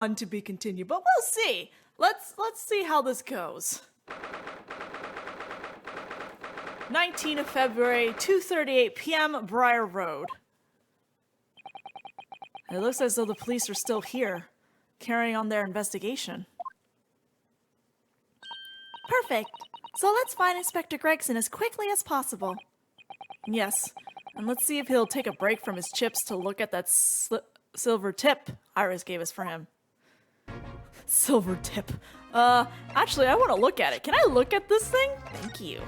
To be continued, but we'll see. Let's see how this goes. 19th of February, 2:38 p.m., Briar Road. It looks as though the police are still here, carrying on their investigation. Perfect. So let's find Inspector Gregson as quickly as possible. Yes, and let's see if he'll take a break from his chips to look at that silver tip Iris gave us for him. Silver tip. Actually, I want to look at it. Can I look at this thing? Thank you.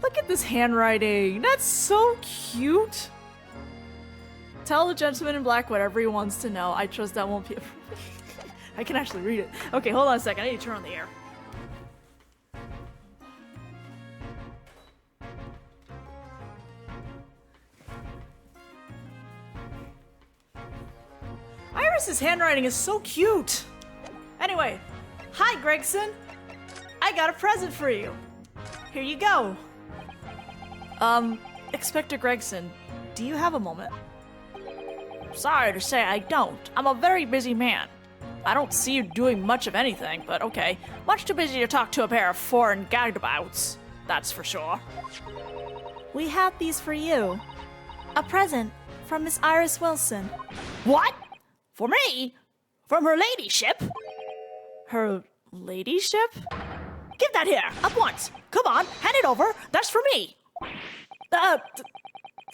Look at this handwriting. That's so cute. Tell the gentleman in black whatever he wants to know. I trust that won't be a... I can actually read it. Okay, hold on a second. I need to turn on the air. Iris's handwriting is so cute. Anyway, hi Gregson. I got a present for you. Here you go. Inspector Gregson, do you have a moment? Sorry to say I don't. I'm a very busy man. I don't see you doing much of anything, but okay. Much too busy to talk to a pair of foreign gadabouts, that's for sure. We have these for you. A present from Miss Iris Wilson. What? For me? From her ladyship? Her ladyship? Give that here, at once. Come on, hand it over. That's for me.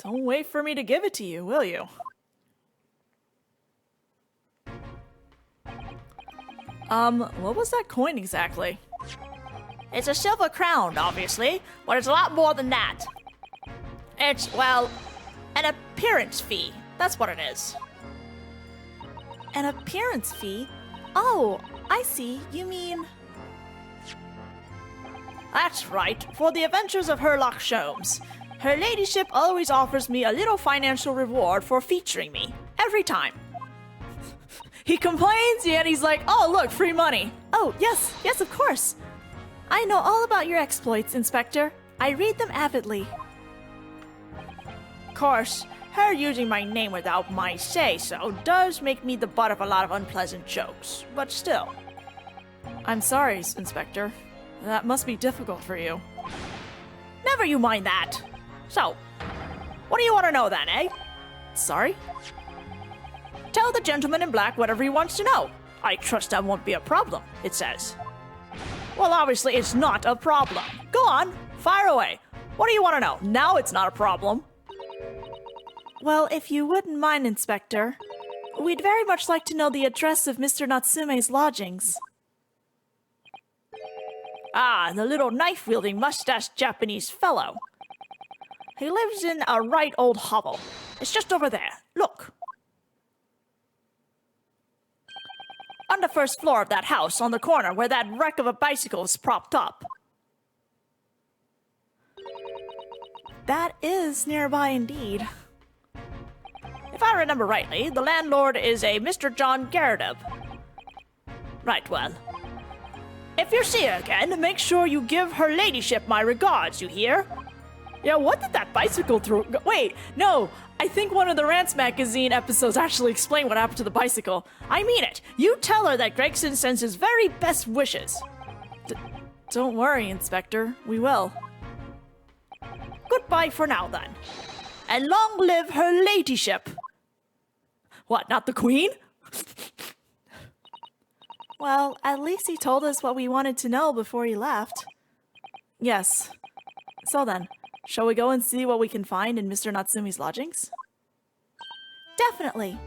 Don't wait for me to give it to you, will you? What was that coin exactly? It's a silver crown, obviously, but it's a lot more than that. It's, well, an appearance fee. That's what it is. An appearance fee? Oh, I see. You mean... That's right, for the adventures of Herlock Sholmes. Her ladyship always offers me a little financial reward for featuring me. Every time. He complains, yet he's like, oh, look, free money. Oh, yes, of course. I know all about your exploits, Inspector. I read them avidly. Of course, her using my name without my say-so does make me the butt of a lot of unpleasant jokes, but still. I'm sorry, Inspector. That must be difficult for you. Never you mind that. So, what do you want to know then, eh? Sorry? Tell the gentleman in black whatever he wants to know. I trust that won't be a problem, it says. Well, obviously it's not a problem. Go on, fire away. What do you want to know? Now it's not a problem. Well, if you wouldn't mind, Inspector, we'd very much like to know the address of Mr. Natsume's lodgings. Ah, the little knife-wielding mustache Japanese fellow. He lives in a right old hovel. It's just over there. Look. On the first floor of that house, on the corner where that wreck of a bicycle is propped up. That is nearby indeed. If I remember rightly, the landlord is a Mr. John Garrideb. Right, well. If you see her again, make sure you give her ladyship my regards, you hear? Yeah, what did that bicycle throw? Wait, no, I think one of the Rants magazine episodes actually explained what happened to the bicycle. I mean it. You tell her that Gregson sends his very best wishes. Don't worry, Inspector. We will. Goodbye for now, then. And long live her ladyship. What, not the Queen? Well, at least he told us what we wanted to know before he left. Yes. So then, shall we go and see what we can find in Mr. Natsume's lodgings? Definitely.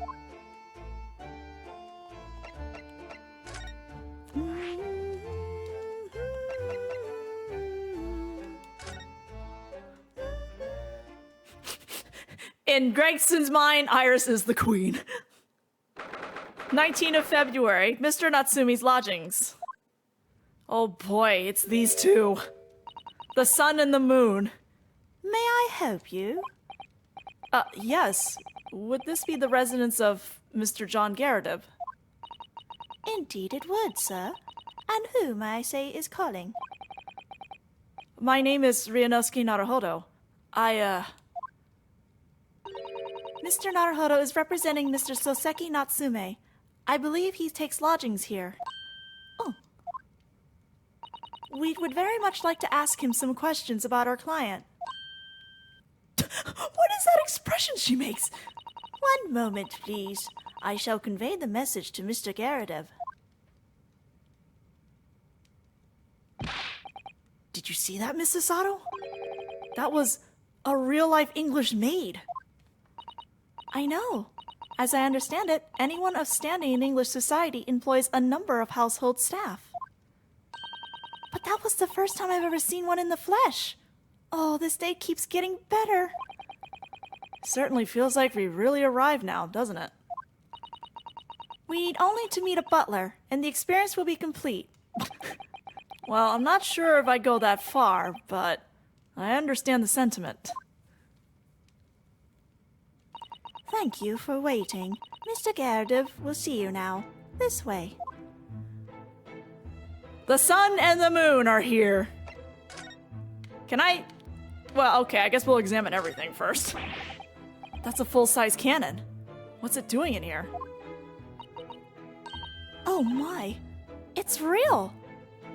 In Gregson's mind, Iris is the queen. 19th of February, Mr. Natsume's lodgings. Oh boy, it's these two. The sun and the moon. May I help you? Yes. Would this be the residence of Mr. John Garrideb? Indeed it would, sir. And who, may I say, is calling? My name is Ryunosuke Naruhodo. Mr. Naruhodo is representing Mr. Soseki Natsume. I believe he takes lodgings here. Oh. We would very much like to ask him some questions about our client. What is that expression she makes? One moment, please. I shall convey the message to Mr. Garadev. Did you see that, Miss Sasato? That was a real-life English maid. I know. As I understand it, anyone of standing in English society employs a number of household staff. But that was the first time I've ever seen one in the flesh. Oh, this day keeps getting better. Certainly feels like we really arrived now, doesn't it? We need only to meet a butler, and the experience will be complete. Well, I'm not sure if I go that far, but I understand the sentiment. Thank you for waiting. Mr. Garadev will see you now. This way. The sun and the moon are here. Can I... Well, okay, I guess we'll examine everything first. That's a full-size cannon. What's it doing in here? Oh my. It's real.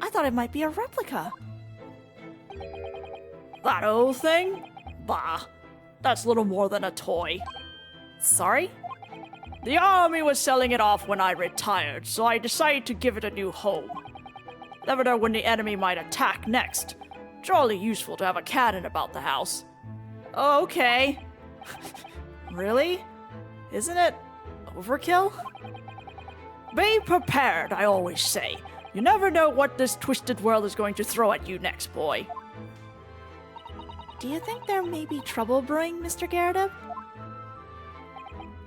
I thought it might be a replica. That old thing? Bah. That's little more than a toy. Sorry? The army was selling it off when I retired, so I decided to give it a new home. Never know when the enemy might attack next. Jolly useful to have a cannon about the house. Okay. Really? Isn't it overkill? Be prepared, I always say. You never know what this twisted world is going to throw at you next, boy. Do you think there may be trouble brewing, Mr. Garadev?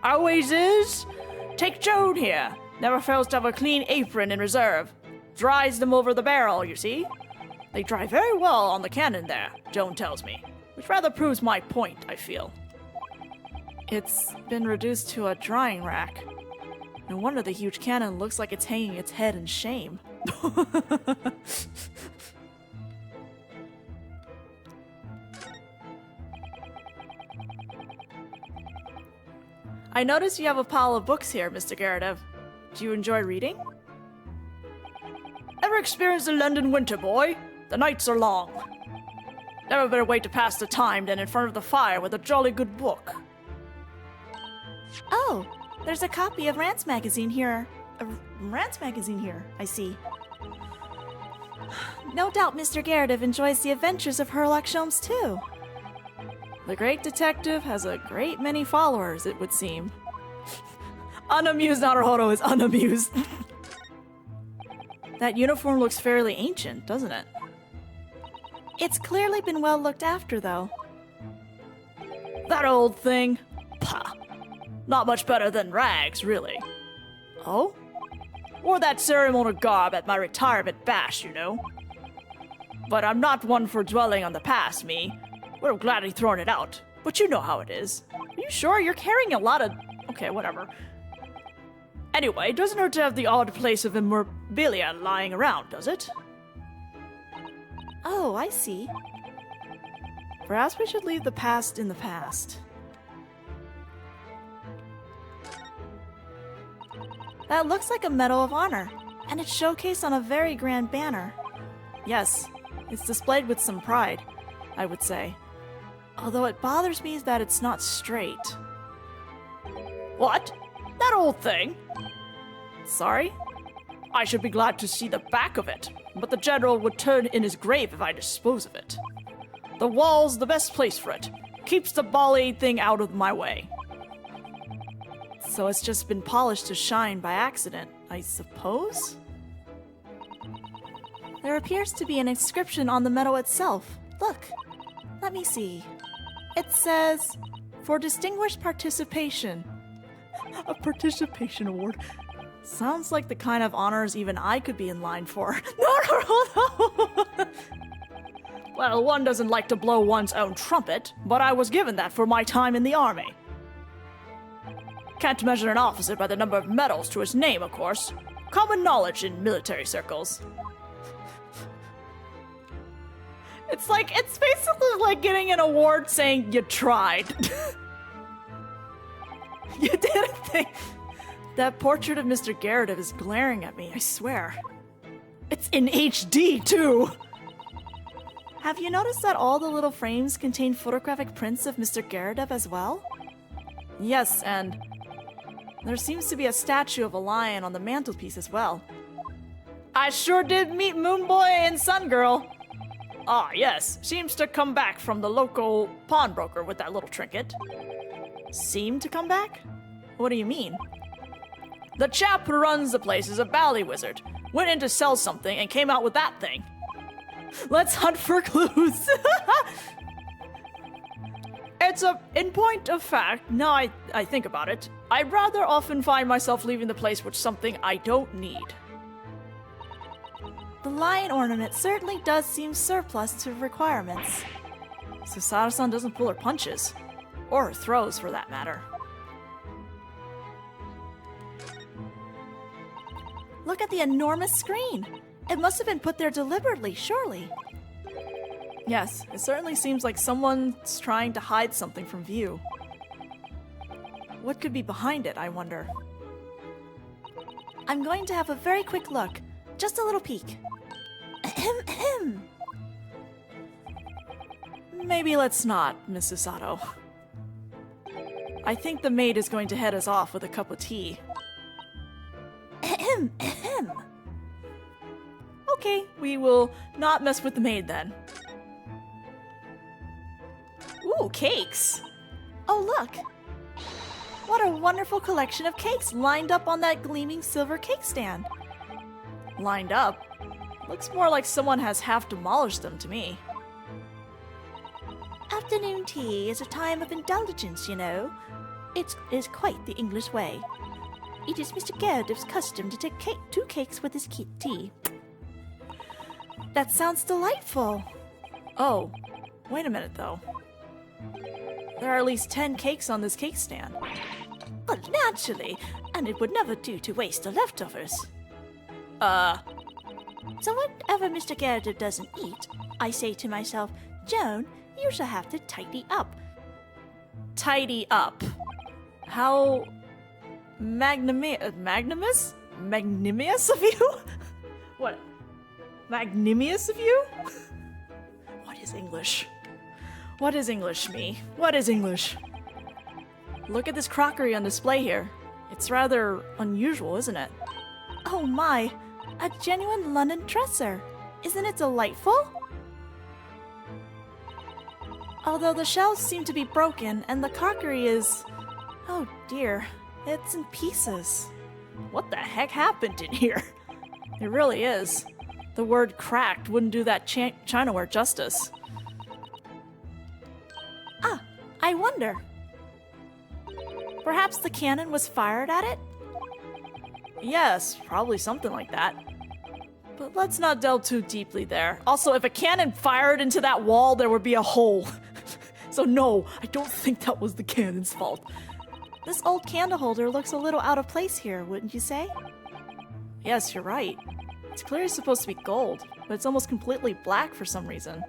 Always is. Take Joan here. Never fails to have a clean apron in reserve. Dries them over the barrel, you see. They dry very well on the cannon there, Joan tells me. Which rather proves my point, I feel. It's been reduced to a drying rack. No wonder the huge cannon looks like it's hanging its head in shame. I notice you have a pile of books here, Mr. Garadev. Do you enjoy reading? Ever experienced the London winter, boy? The nights are long. Never better way to pass the time than in front of the fire with a jolly good book. Oh, there's a copy of Rance magazine here. Rance magazine here, I see. No doubt Mr. Garadev enjoys the adventures of Herlock Sholmes too. The great detective has a great many followers, it would seem. Unamused Naruhodo is unamused. That uniform looks fairly ancient, doesn't it? It's clearly been well looked after, though. That old thing? Pah. Not much better than rags, really. Oh? Wore that ceremonial garb at my retirement bash, you know. But I'm not one for dwelling on the past, me. Would have gladly thrown it out, but you know how it is. Are you sure? You're carrying a lot of... Okay, whatever. Anyway, it doesn't hurt to have the odd place of memorabilia lying around, does it? Oh, I see. Perhaps we should leave the past in the past. That looks like a Medal of Honor, and it's showcased on a very grand banner. Yes, it's displayed with some pride, I would say. Although it bothers me that it's not straight. What? That old thing? Sorry? I should be glad to see the back of it, but the general would turn in his grave if I dispose of it. The wall's the best place for it. Keeps the bally thing out of my way. So it's just been polished to shine by accident, I suppose? There appears to be an inscription on the medal itself. Look. Let me see. It says, "For distinguished participation." A participation award. Sounds like the kind of honors even I could be in line for. No. Well, one doesn't like to blow one's own trumpet, but I was given that for my time in the army. Can't measure an officer by the number of medals to his name, of course. Common knowledge in military circles. It's basically like getting an award saying you tried. You didn't think... That portrait of Mr. Garrett is glaring at me, I swear. It's in HD, too! Have you noticed that all the little frames contain photographic prints of Mr. Garrett as well? Yes, and there seems to be a statue of a lion on the mantelpiece as well. I sure did meet Moonboy and Sungirl. Ah, yes, seems to come back from the local pawnbroker with that little trinket. Seem to come back? What do you mean? The chap who runs the place is a bally wizard. Went in to sell something and came out with that thing. Let's hunt for clues. In point of fact, now I think about it, I rather often find myself leaving the place with something I don't need. The lion ornament certainly does seem surplus to requirements. Susato-san doesn't pull her punches. Or her throws, for that matter. Look at the enormous screen! It must have been put there deliberately, surely. Yes, it certainly seems like someone's trying to hide something from view. What could be behind it, I wonder? I'm going to have a very quick look. Just a little peek. Ahem, ahem. Maybe let's not, Miss Susato. I think the maid is going to head us off with a cup of tea. Ahem, ahem. Okay, we will not mess with the maid then. Ooh, cakes! Oh, look! What a wonderful collection of cakes lined up on that gleaming silver cake stand. Lined up? Looks more like someone has half demolished them to me. Afternoon tea is a time of indulgence, you know. It is quite the English way. It is Mr. Gerard's custom to take 2 cakes with his tea. That sounds delightful. Oh, wait a minute though. There are at least 10 cakes on this cake stand. Well, naturally, and it would never do to waste the leftovers. So whatever Mr. Gerard doesn't eat, I say to myself, Joan, you shall have to tidy up. Tidy up? How magnanimous? Magnanimous of you? What? Magnanimous of you? What is English? What is English, me? What is English? Look at this crockery on display here. It's rather unusual, isn't it? Oh my! A genuine London dresser! Isn't it delightful? Although the shelves seem to be broken and the crockery is... Oh dear, it's in pieces. What the heck happened in here? It really is. The word cracked wouldn't do that chinaware justice. Ah, I wonder. Perhaps the cannon was fired at it? Yes, probably something like that. But let's not delve too deeply there. Also, if a cannon fired into that wall, there would be a hole. So no, I don't think that was the cannon's fault. This old candle holder looks a little out of place here, wouldn't you say? Yes, you're right. It's clearly supposed to be gold, but it's almost completely black for some reason.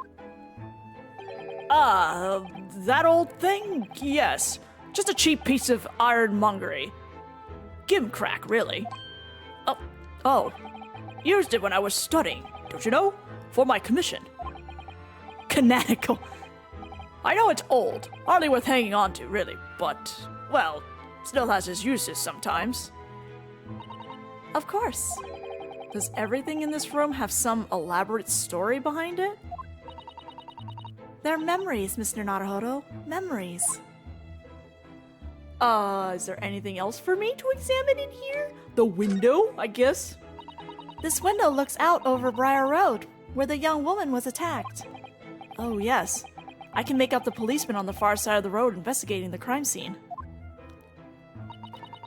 That old thing? Yes. Just a cheap piece of ironmongery. Gimcrack, really. Oh. Used it when I was studying, don't you know? For my commission. Canonical. I know it's old, hardly worth hanging on to, really, but, well, still has its uses sometimes. Of course. Does everything in this room have some elaborate story behind it? They're memories, Mr. Naruhodo. Memories. Is there anything else for me to examine in here? The window, I guess? This window looks out over Briar Road, where the young woman was attacked. Oh, yes. I can make out the policeman on the far side of the road investigating the crime scene.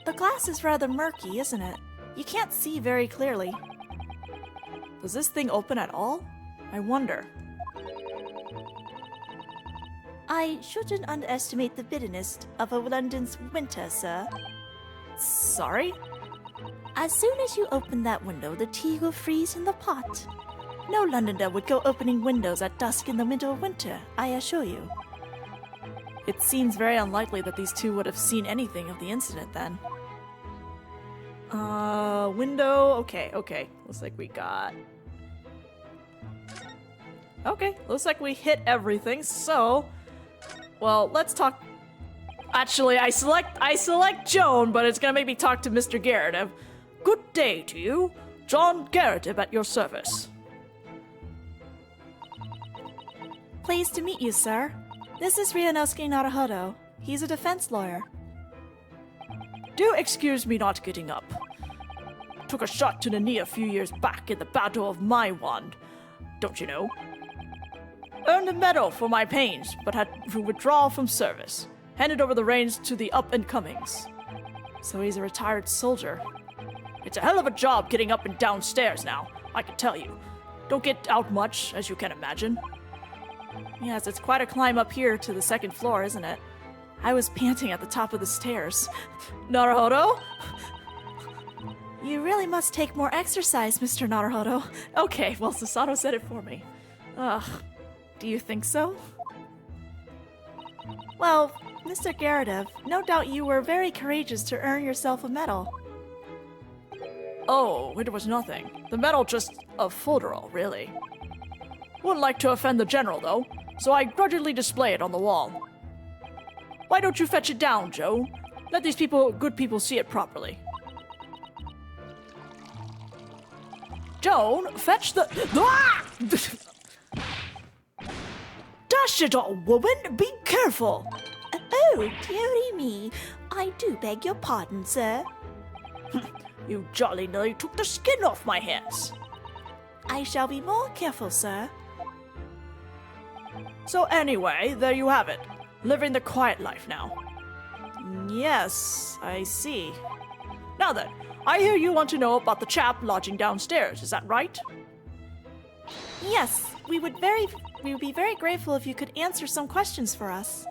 The glass is rather murky, isn't it? You can't see very clearly. Does this thing open at all? I wonder. I shouldn't underestimate the bitterness of a London's winter, sir. Sorry? As soon as you open that window, the tea will freeze in the pot. No Londoner would go opening windows at dusk in the middle of winter, I assure you. It seems very unlikely that these two would have seen anything of the incident then. Window. Okay. Looks like we got... Okay, looks like we hit everything, so... Well, let's talk... Actually, I select Joan, but it's gonna make me talk to Mr. Garrett. Good day to you. John Garrett at your service. Pleased to meet you, sir. This is Ryunosuke Naruhodo. He's a defense lawyer. Do excuse me not getting up. Took a shot to the knee a few years back in the Battle of my wand, don't you know? Earned a medal for my pains, but had to withdraw from service. Handed over the reins to the up-and-comings. So he's a retired soldier. It's a hell of a job getting up and down stairs now, I can tell you. Don't get out much, as you can imagine. Yes, it's quite a climb up here to the second floor, isn't it? I was panting at the top of the stairs. Naruhodo? You really must take more exercise, Mr. Naruhodo. Okay, well, Susato said it for me. Ugh, do you think so? Well, Mr. Garrett, no doubt you were very courageous to earn yourself a medal. Oh, it was nothing. The medal just a folderol, really. Wouldn't like to offend the general, though, so I grudgingly display it on the wall. Why don't you fetch it down, Joe? Let these good people see it properly. Joan, fetch the... Ah! Dash it all, woman! Be careful! Oh, dearie me. I do beg your pardon, sir. You jolly nearly took the skin off my hands. I shall be more careful, sir. So anyway, there you have it. Living the quiet life now. Yes, I see. Now then, I hear you want to know about the chap lodging downstairs, is that right? Yes, we would be very grateful if you could answer some questions for us.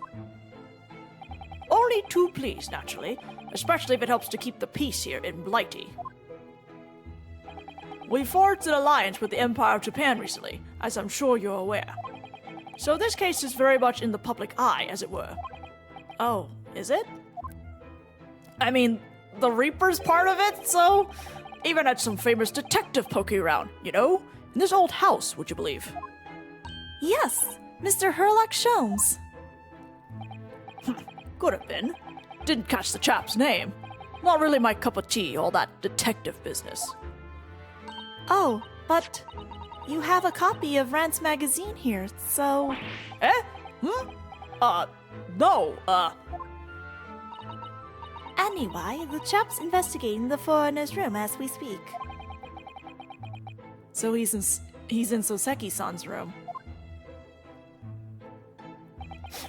Only two, please, naturally, especially if it helps to keep the peace here in Blighty. We forged an alliance with the Empire of Japan recently, as I'm sure you're aware. So this case is very much in the public eye, as it were. Oh, is it? I mean, the Reaper's part of it, so... Even had some famous detective poking around, you know? In this old house, would you believe? Yes, Mr. Herlock Sholmes. Could have been. Didn't catch the chap's name. Not really my cup of tea, all that detective business. Oh, but you have a copy of Rant's magazine here, so... Eh? No, Anyway, the chap's investigating the foreigner's room as we speak. So he's in Soseki-san's room.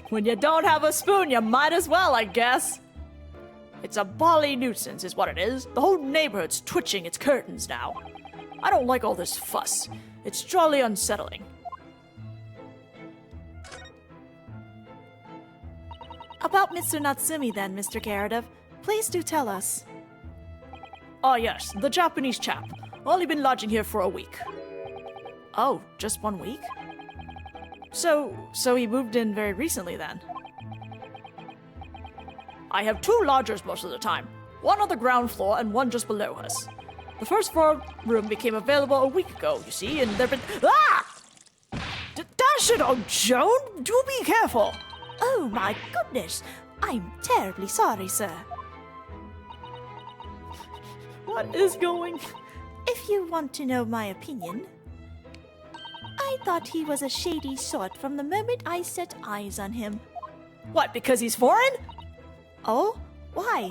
When you don't have a spoon, you might as well, I guess. It's a bally nuisance, is what it is. The whole neighborhood's twitching its curtains now. I don't like all this fuss. It's jolly unsettling. About Mr. Natsumi then, Mr. Garrett, please do tell us. Ah yes, the Japanese chap. Only been lodging here for a week. Oh, just 1 week? So he moved in very recently then? I have two lodgers most of the time. One on the ground floor and one just below us. The first floor room became available a week ago, you see, and there've been... Ah! Dash it, oh, Joan! Do be careful! Oh my goodness! I'm terribly sorry, sir. What is going... If you want to know my opinion, I thought he was a shady sort from the moment I set eyes on him. What, because he's foreign? Oh, why?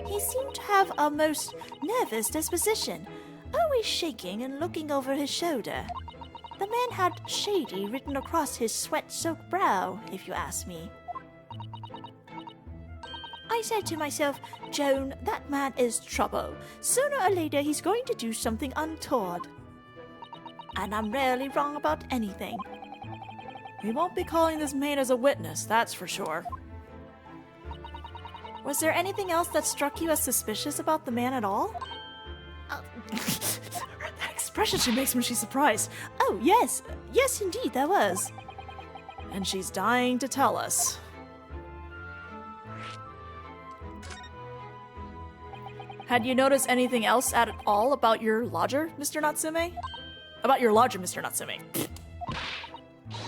He seemed to have a most nervous disposition, always shaking and looking over his shoulder. The man had shady written across his sweat-soaked brow, if you ask me. I said to myself, Joan, that man is trouble. Sooner or later he's going to do something untoward. And I'm rarely wrong about anything. We won't be calling this maid as a witness, that's for sure. Was there anything else that struck you as suspicious about the man at all? That expression she makes when she's surprised. Oh, yes. Yes, indeed, there was. And she's dying to tell us. Had you noticed anything else at all about your lodger, Mr. Natsume? About your lodger, Mr. Natsume.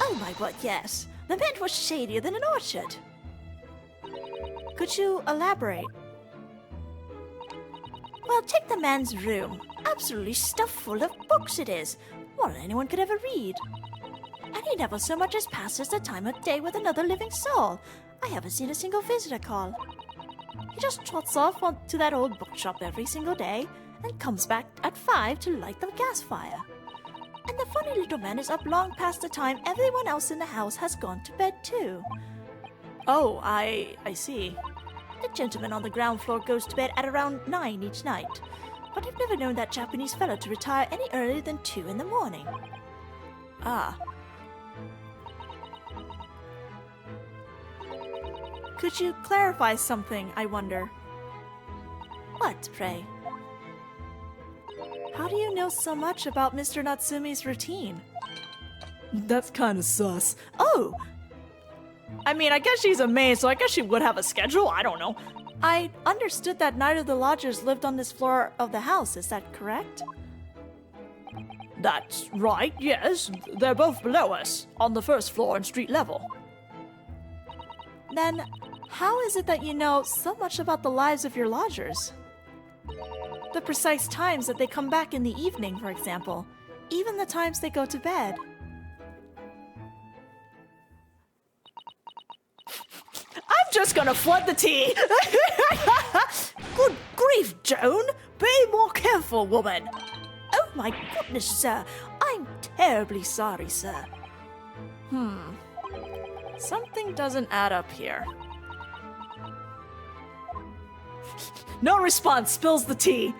Oh my god, yes. The man was shadier than an orchard. Could you elaborate? Well, take the man's room. Absolutely stuffed full of books it is. More than anyone could ever read. And he never so much as passes the time of day with another living soul. I haven't seen a single visitor call. He just trots off to that old bookshop every single day and comes back at 5 to light the gas fire. And the funny little man is up long past the time everyone else in the house has gone to bed too. Oh, I see. The gentleman on the ground floor goes to bed at around 9 each night. But I've never known that Japanese fellow to retire any earlier than 2 in the morning. Ah. Could you clarify something, I wonder? What, pray? How do you know so much about Mr. Natsume's routine? That's kind of sus. Oh! I mean, I guess she's a maid, so I guess she would have a schedule. I don't know. I understood that neither of the lodgers lived on this floor of the house. Is that correct? That's right, yes. They're both below us, on the first floor and street level. Then, how is it that you know so much about the lives of your lodgers? The precise times that they come back in the evening, for example. Even the times they go to bed. I'm just gonna flood the tea! Good grief, Joan! Be more careful, woman! Oh my goodness, sir! I'm terribly sorry, sir. Something doesn't add up here. No response, spills the tea.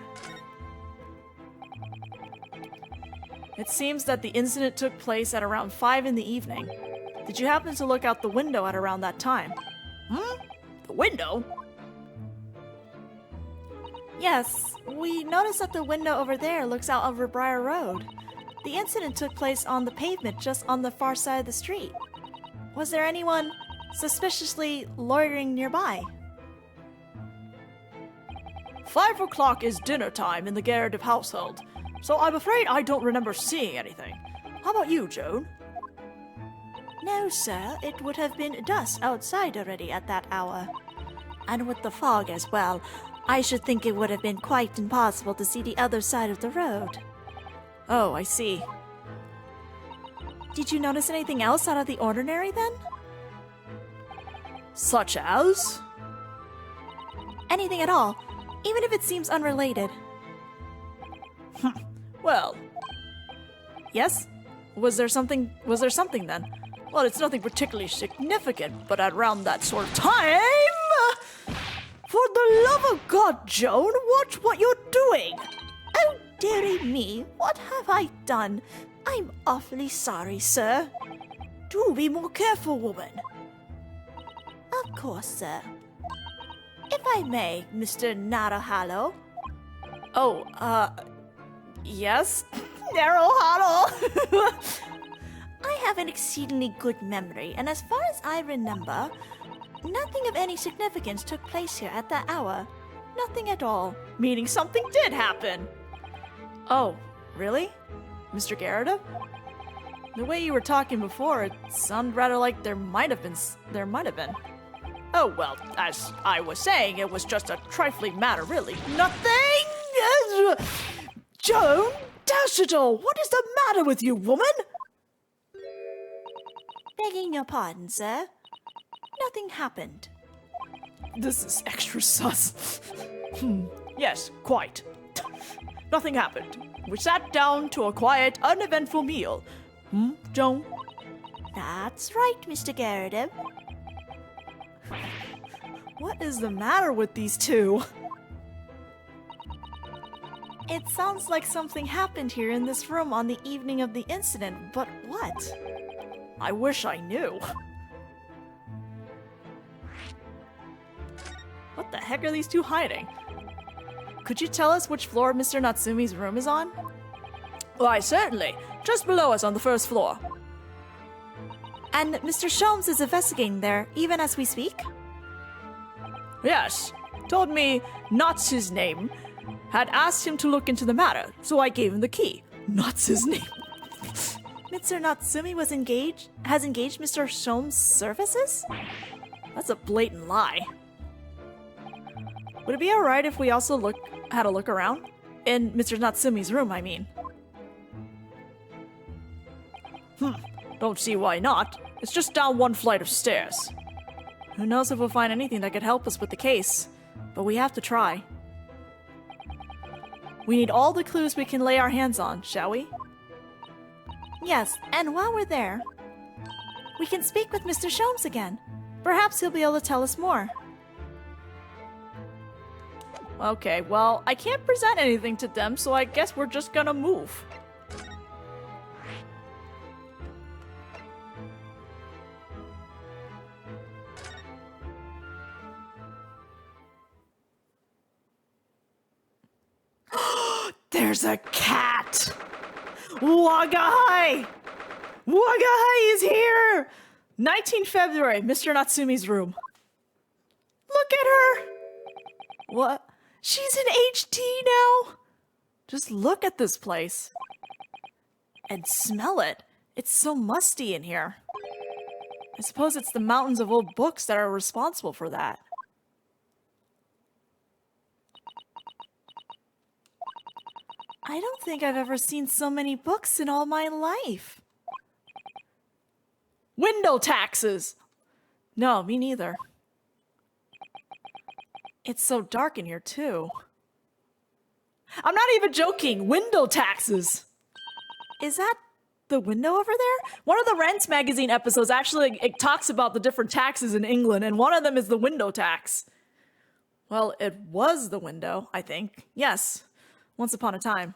It seems that the incident took place at around 5 in the evening. Did you happen to look out the window at around that time? The window? Yes, we noticed that the window over there looks out over Briar Road. The incident took place on the pavement just on the far side of the street. Was there anyone suspiciously loitering nearby? 5 o'clock is dinner time in the Garrett household, so I'm afraid I don't remember seeing anything. How about you, Joan? No, sir, it would have been dusk outside already at that hour. And with the fog as well, I should think it would have been quite impossible to see the other side of the road. Oh, I see. Did you notice anything else out of the ordinary then? Such as? Anything at all, even if it seems unrelated. Well, Yes? Was there something then? well, it's nothing particularly significant, but at around that sort of time... For the love of God, Joan, watch what you're doing! Oh, dearie me, what have I done? I'm awfully sorry, sir. Do be more careful, woman. Of course, sir. If I may, Mr. Naruhalo. Oh, yes? Narrow hollow! I have an exceedingly good memory, and as far as I remember, nothing of any significance took place here at that hour. Nothing at all. Meaning something did happen. Oh, really? Mr. Garrett? The way you were talking before, it sounded rather like there might have been. Oh, well, as I was saying, it was just a trifling matter, really. Nothing! Joan, dash it all, what is the matter with you, woman? Begging your pardon, sir. Nothing happened. This is extra sus. Yes, quite. Nothing happened. We sat down to a quiet, uneventful meal. Joan? That's right, Mr. Garrett. What is the matter with these two? It sounds like something happened here in this room on the evening of the incident, but what? I wish I knew. What the heck are these two hiding? Could you tell us which floor Mr. Natsume's room is on? Why, certainly. Just below us on the first floor. And Mr. Sholmes is investigating there, even as we speak? Yes, told me Not's his name. Had asked him to look into the matter, so I gave him the key. Not's his name. Mr. Natsumi has engaged Mr. Sholmes' services? That's a blatant lie. Would it be alright if we also had a look around? In Mr. Natsumi's room, I mean. Don't see why not. It's just down one flight of stairs. Who knows if we'll find anything that could help us with the case, but we have to try. We need all the clues we can lay our hands on, shall we? Yes, and while we're there, we can speak with Mr. Sholmes again. Perhaps he'll be able to tell us more. Okay, well, I can't present anything to them, so I guess we're just gonna move. There's a cat! Wagahai! Wagahai is here! 19 February, Mr. Natsumi's room. Look at her! What? She's in HD now? Just look at this place. And smell it. It's so musty in here. I suppose it's the mountains of old books that are responsible for that. I don't think I've ever seen so many books in all my life. Window taxes! No, me neither. It's so dark in here, too. I'm not even joking! Window taxes! Is that the window over there? One of the Rents magazine episodes actually it talks about the different taxes in England, and one of them is the window tax. Well, it was the window, I think. Yes, once upon a time.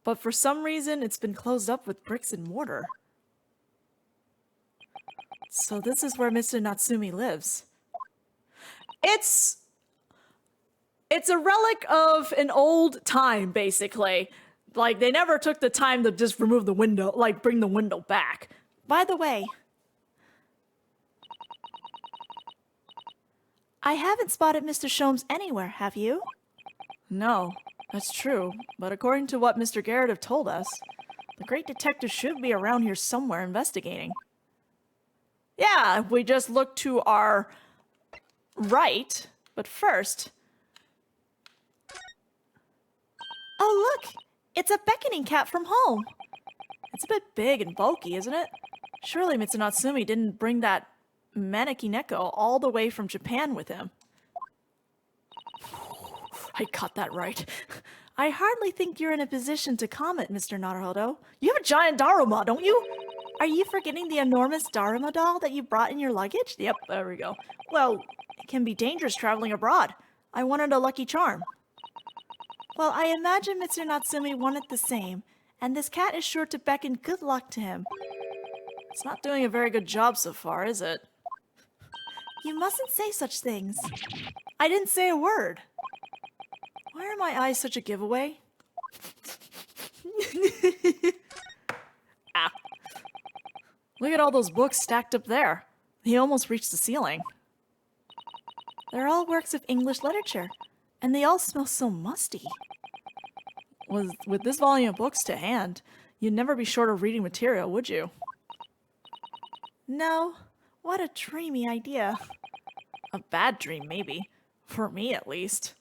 But for some reason, it's been closed up with bricks and mortar. So this is where Mr. Natsumi lives. It's a relic of an old time, basically. Like, they never took the time to just remove the window, like, bring the window back. By the way, I haven't spotted Mr. Sholmes anywhere, have you? No, that's true, but according to what Mr. Garrett have told us, the great detective should be around here somewhere investigating. Yeah, if we just look to our right, but first... Oh, look! It's a beckoning cat from home! It's a bit big and bulky, isn't it? Surely Mr. Natsumi didn't bring that Maneki Neko all the way from Japan with him. I got that right. I hardly think you're in a position to comment, Mr. Naruhodo. You have a giant Daruma, don't you? Are you forgetting the enormous Daruma doll that you brought in your luggage? Yep, there we go. Well, it can be dangerous traveling abroad. I wanted a lucky charm. Well, I imagine Mr. Natsumi wanted the same, and this cat is sure to beckon good luck to him. It's not doing a very good job so far, is it? You mustn't say such things. I didn't say a word. Why are my eyes such a giveaway? Ah. Look at all those books stacked up there. He almost reached the ceiling. They're all works of English literature, and they all smell so musty. With this volume of books to hand, you'd never be short of reading material, would you? No. What a dreamy idea. A bad dream, maybe. For me, at least.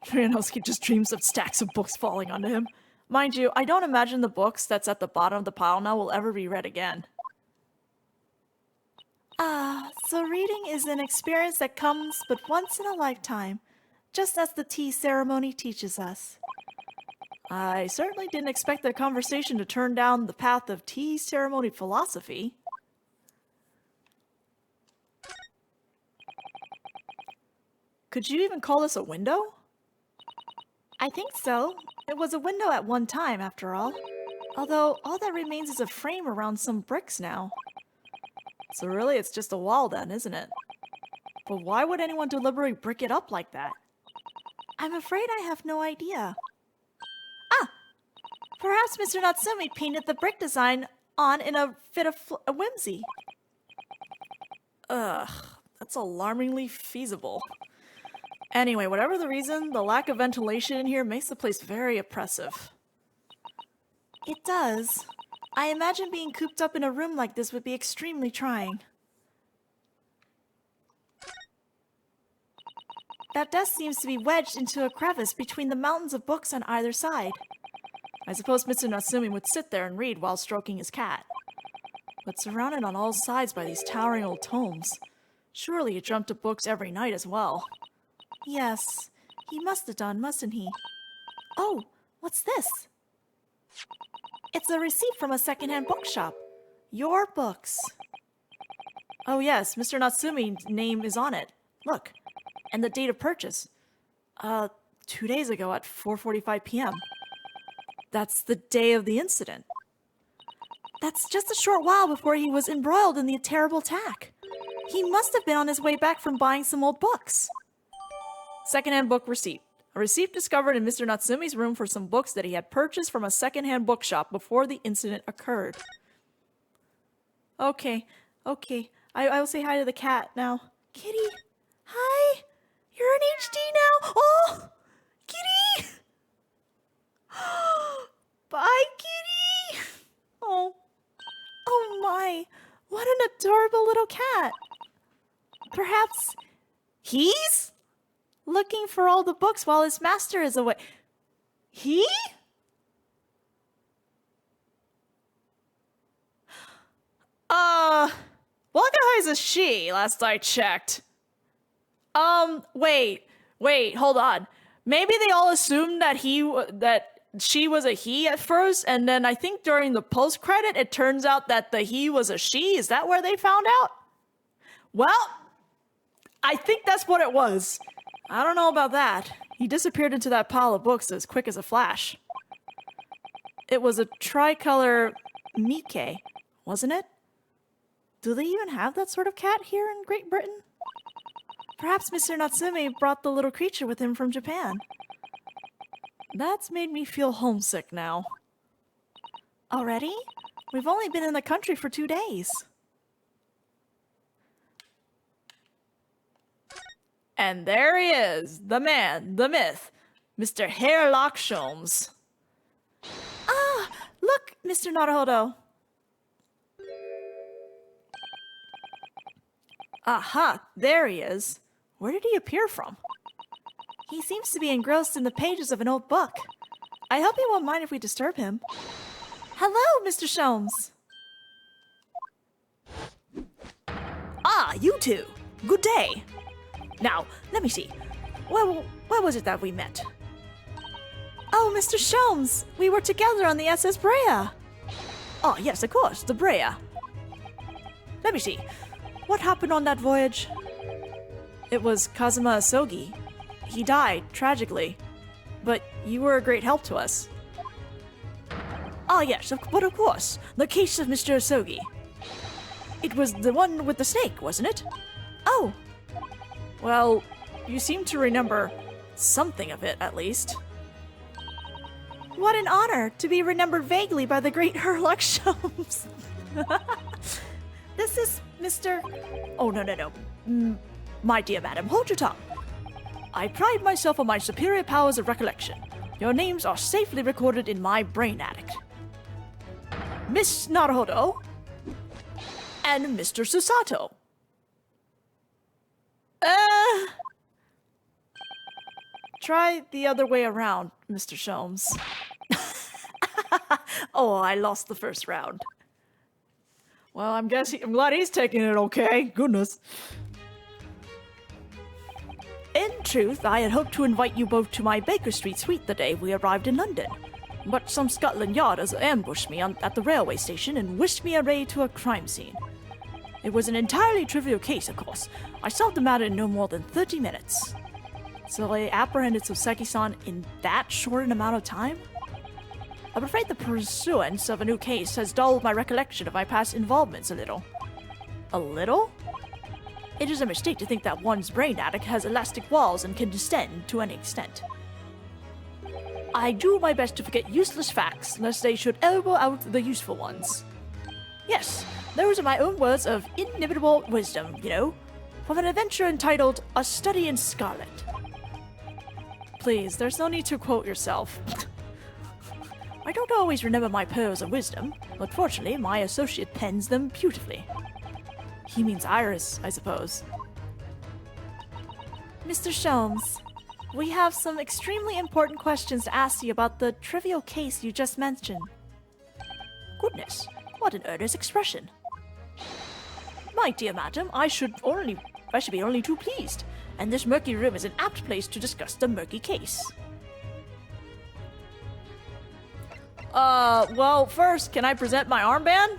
Ryunosuke just dreams of stacks of books falling onto him. Mind you, I don't imagine the books that's at the bottom of the pile now will ever be read again. So reading is an experience that comes but once in a lifetime, just as the tea ceremony teaches us. I certainly didn't expect the conversation to turn down the path of tea ceremony philosophy. Could you even call this a window? I think so. It was a window at one time, after all. Although, all that remains is a frame around some bricks now. So really, it's just a wall then, isn't it? But why would anyone deliberately brick it up like that? I'm afraid I have no idea. Perhaps Mr. Natsumi painted the brick design on in a fit of whimsy. Ugh, that's alarmingly feasible. Anyway, whatever the reason, the lack of ventilation in here makes the place very oppressive. It does. I imagine being cooped up in a room like this would be extremely trying. That desk seems to be wedged into a crevice between the mountains of books on either side. I suppose Mr. Natsumi would sit there and read while stroking his cat. But surrounded on all sides by these towering old tomes, surely he dreamt of books every night as well. Yes, he must have done, mustn't he? Oh, what's this? It's a receipt from a secondhand bookshop. Your books. Oh yes, Mr. Natsumi's name is on it. Look, and the date of purchase. 2 days ago at 4:45 p.m. That's the day of the incident. That's just a short while before he was embroiled in the terrible attack. He must have been on his way back from buying some old books. Secondhand book receipt. A receipt discovered in Mr. Natsumi's room for some books that he had purchased from a secondhand bookshop before the incident occurred. Okay. I will say hi to the cat now. Kitty, hi. You're in HD now. Oh, Kitty. Bye, Kitty. Oh my. What an adorable little cat. Perhaps he's looking for all the books while his master is away. He? Waka is a she, last I checked. Wait, hold on. Maybe they all assumed that she was a he at first, and then I think during the post-credit, it turns out that the he was a she. Is that where they found out? Well, I think that's what it was. I don't know about that. He disappeared into that pile of books as quick as a flash. It was a tricolor Mike, wasn't it? Do they even have that sort of cat here in Great Britain? Perhaps Mr. Natsumi brought the little creature with him from Japan. That's made me feel homesick now. Already? We've only been in the country for 2 days. And there he is, the man, the myth, Mr. Herlock Sholmes. Ah, look, Mr. Naruhodo. Aha, there he is. Where did he appear from? He seems to be engrossed in the pages of an old book. I hope he won't mind if we disturb him. Hello, Mr. Sholmes. Ah, you two. Good day. Now, let me see. Where was it that we met? Oh, Mr. Sholmes, we were together on the SS Brea. Oh, yes, of course, the Brea. Let me see. What happened on that voyage? It was Kazuma Asogi. He died, tragically. But you were a great help to us. Ah, yes, but of course, the case of Mr. Asogi. It was the one with the snake, wasn't it? Oh. Well, you seem to remember something of it, at least. What an honor to be remembered vaguely by the great Herlock Sholmes. This is Mr. Oh, no. My dear madam, hold your tongue. I pride myself on my superior powers of recollection. Your names are safely recorded in my brain attic. Miss Naruhodo and Mr. Susato. Try the other way around, Mr. Sholmes. Oh, I lost the first round. Well, I'm glad he's taking it okay. Goodness. In truth, I had hoped to invite you both to my Baker Street suite the day we arrived in London. But some Scotland Yarders ambushed me at the railway station and whisked me away to a crime scene. It was an entirely trivial case, of course. I solved the matter in no more than 30 minutes. So they apprehended Soseki-san in that short an amount of time? I'm afraid the pursuance of a new case has dulled my recollection of my past involvements a little. A little? It is a mistake to think that one's brain attic has elastic walls and can distend to any extent. I do my best to forget useless facts, lest they should elbow out the useful ones. Yes, those are my own words of inimitable wisdom, you know, from an adventure entitled A Study in Scarlet. Please, there's no need to quote yourself. I don't always remember my pearls of wisdom, but fortunately my associate pens them beautifully. He means Iris, I suppose. Mr. Sholmes, we have some extremely important questions to ask you about the trivial case you just mentioned. Goodness, what an earnest expression. My dear madam, I should be only too pleased, and this murky room is an apt place to discuss the murky case. Well, first, can I present my armband?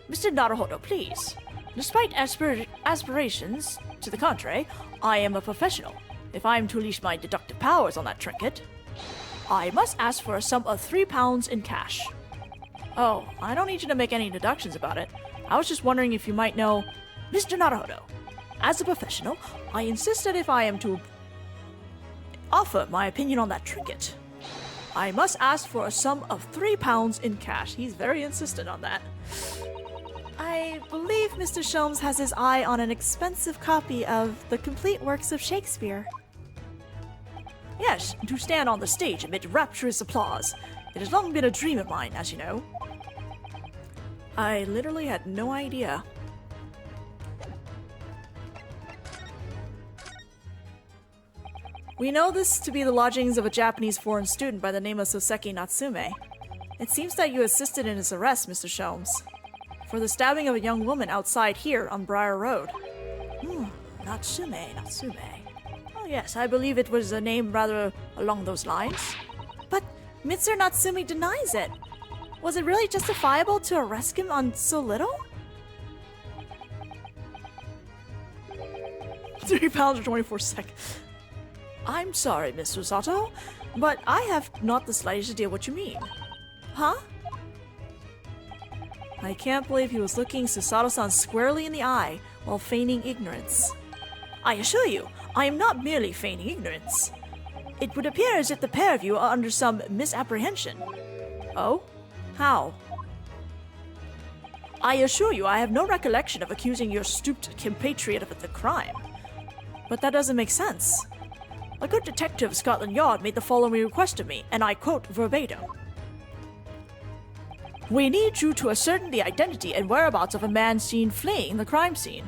Mr. Naruhodo, please. Despite aspirations to the contrary, I am a professional. If I am to unleash my deductive powers on that trinket, I must ask for a sum of £3 in cash. Oh, I don't need you to make any deductions about it. I was just wondering if you might know... Mr. Naruhodo, as a professional, I insist that if I am to offer my opinion on that trinket, I must ask for a sum of £3 in cash. He's very insistent on that. I believe Mr. Sholmes has his eye on an expensive copy of the complete works of Shakespeare. Yes, to stand on the stage amid rapturous applause. It has long been a dream of mine, as you know. I literally had no idea. We know this to be the lodgings of a Japanese foreign student by the name of Soseki Natsume. It seems that you assisted in his arrest, Mr. Sholmes, for the stabbing of a young woman outside here on Briar Road. Natsume. Oh yes, I believe it was a name rather along those lines. But Mr. Natsume denies it. Was it really justifiable to arrest him on so little? £3 or 24 seconds. I'm sorry, Miss Rosato, but I have not the slightest idea what you mean. Huh? I can't believe he was looking Susato-san squarely in the eye while feigning ignorance. I assure you, I am not merely feigning ignorance. It would appear as if the pair of you are under some misapprehension. Oh? How? I assure you I have no recollection of accusing your stooped compatriot of the crime. But that doesn't make sense. A good detective of Scotland Yard made the following request of me, and I quote verbatim. We need you to ascertain the identity and whereabouts of a man seen fleeing the crime scene.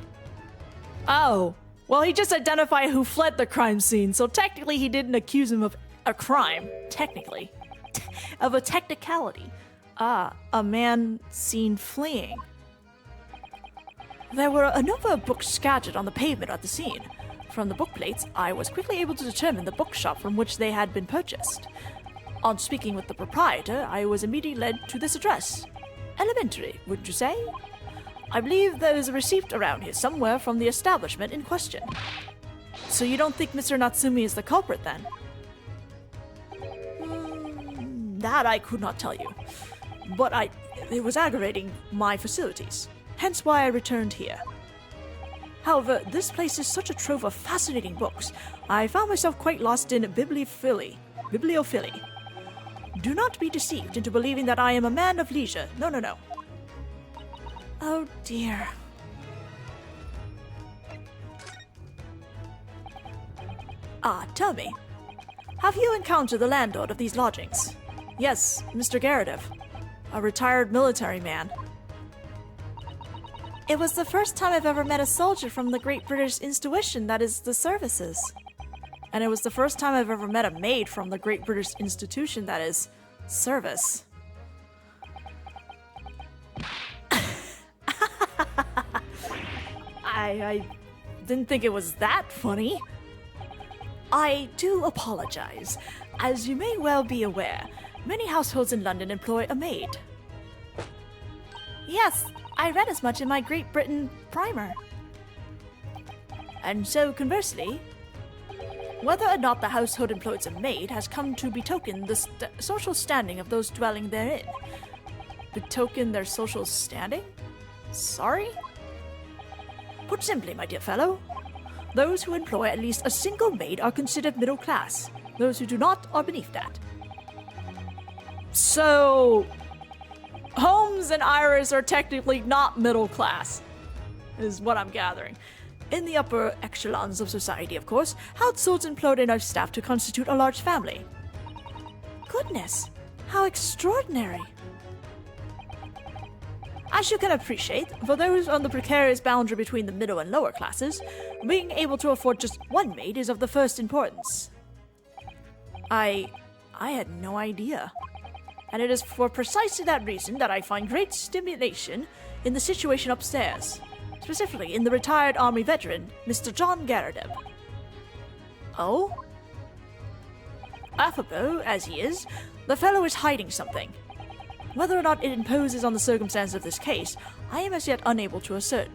Oh, well, he just identified who fled the crime scene, so technically he didn't accuse him of a crime. Technically. Of a technicality. A man seen fleeing. There were a number of books scattered on the pavement at the scene. From the book plates, I was quickly able to determine the bookshop from which they had been purchased. On speaking with the proprietor, I was immediately led to this address. Elementary, wouldn't you say? I believe there is a receipt around here somewhere from the establishment in question. So you don't think Mr. Natsume is the culprit, then? That I could not tell you. But it was aggravating my facilities. Hence why I returned here. However, this place is such a trove of fascinating books, I found myself quite lost in bibliophilia. Do not be deceived into believing that I am a man of leisure. No. Oh dear. Tell me, have you encountered the landlord of these lodgings? Yes, Mr. Garadev, a retired military man. It was the first time I've ever met a soldier from the Great British Institution, that is, the services. And it was the first time I've ever met a maid from the Great British Institution, that is, service. I didn't think it was that funny. I do apologize. As you may well be aware, many households in London employ a maid. Yes, I read as much in my Great Britain primer. And so, conversely, whether or not the household employs a maid has come to betoken the social standing of those dwelling therein. Betoken their social standing? Sorry? Put simply, my dear fellow, those who employ at least a single maid are considered middle class. Those who do not are beneath that. So, Holmes Sholmes and Iris are technically not middle class, is what I'm gathering. In the upper echelons of society, of course, households employed enough staff to constitute a large family. Goodness, how extraordinary. As you can appreciate, for those on the precarious boundary between the middle and lower classes, being able to afford just one maid is of the first importance. I had no idea. And it is for precisely that reason that I find great stimulation in the situation upstairs, specifically in the retired Army veteran, Mr. John Garadeb. Oh? Affable as he is, the fellow is hiding something. Whether or not it imposes on the circumstances of this case, I am as yet unable to ascertain.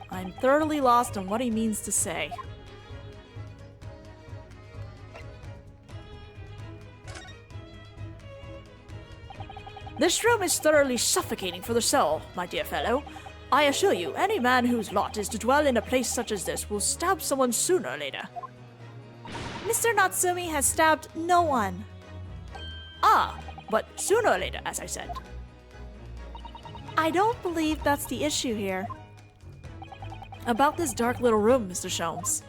I'm thoroughly lost on what he means to say. This room is thoroughly suffocating for the soul, my dear fellow. I assure you, any man whose lot is to dwell in a place such as this will stab someone sooner or later. Mr. Natsumi has stabbed no one. Ah, but sooner or later, as I said. I don't believe that's the issue here. About this dark little room, Mr. Sholmes.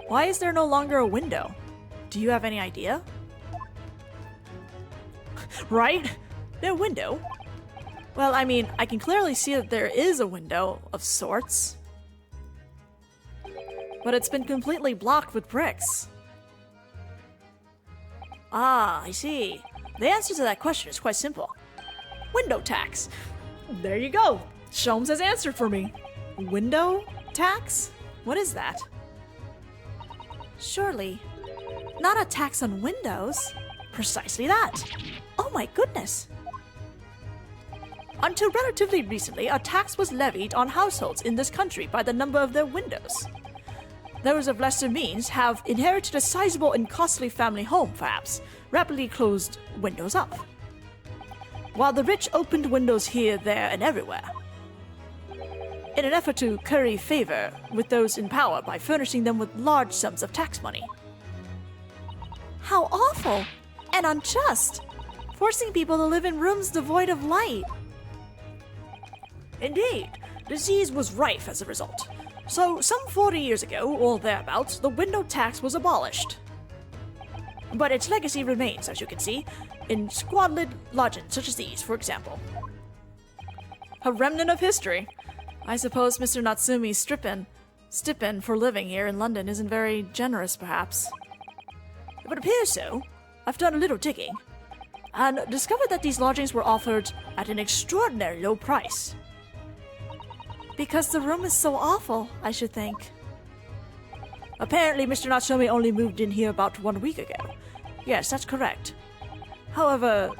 Why is there no longer a window? Do you have any idea? Right? No window? Well, I mean, I can clearly see that there is a window of sorts. But it's been completely blocked with bricks. Ah, I see. The answer to that question is quite simple. Window tax. There you go. Sholmes has answered for me. Window tax? What is that? Surely, not a tax on windows. Precisely that. Oh my goodness. Until relatively recently, a tax was levied on households in this country by the number of their windows. Those of lesser means have inherited a sizable and costly family home, perhaps, rapidly closed windows up, while the rich opened windows here, there, and everywhere, in an effort to curry favor with those in power by furnishing them with large sums of tax money. How awful and unjust, forcing people to live in rooms devoid of light. Indeed, disease was rife as a result. So, some 40 years ago, or thereabouts, the window tax was abolished. But its legacy remains, as you can see, in squalid lodgings such as these, for example. A remnant of history. I suppose Mr. Natsumi's stipend for living here in London isn't very generous, perhaps. If it appears so, I've done a little digging, and discovered that these lodgings were offered at an extraordinary low price. Because the room is so awful, I should think. Apparently, Mr. Natsumi only moved in here about 1 week ago. Yes, that's correct. However,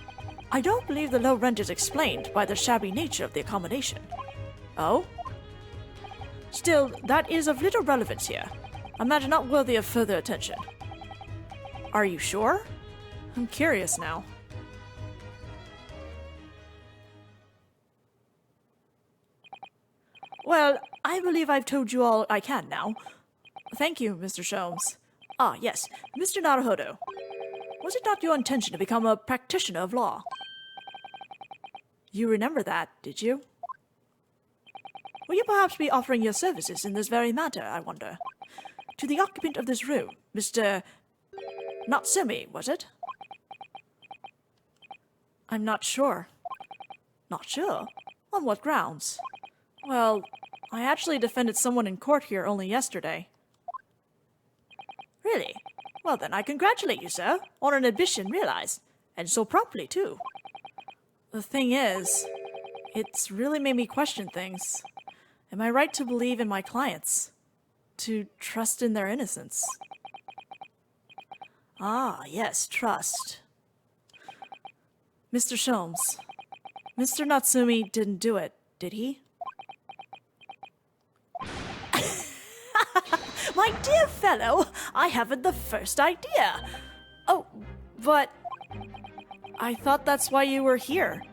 I don't believe the low rent is explained by the shabby nature of the accommodation. Oh? Still, that is of little relevance here. A matter not worthy of further attention. Are you sure? I'm curious now. Well, I believe I've told you all I can now. Thank you, Mr. Sholmes. Ah, yes, Mr. Naruhodo. Was it not your intention to become a practitioner of law? You remember that, did you? Will you perhaps be offering your services in this very matter, I wonder? To the occupant of this room, Mr. Natsumi, was it? I'm not sure. Not sure? On what grounds? Well, I actually defended someone in court here only yesterday. Really? Well then, I congratulate you, sir, on an admission realized, and so promptly, too. The thing is, it's really made me question things. Am I right to believe in my clients? To trust in their innocence? Ah, yes, trust. Mr. Sholmes, Mr. Natsumi didn't do it, did he? My dear fellow, I haven't the first idea. Oh, but I thought that's why you were here.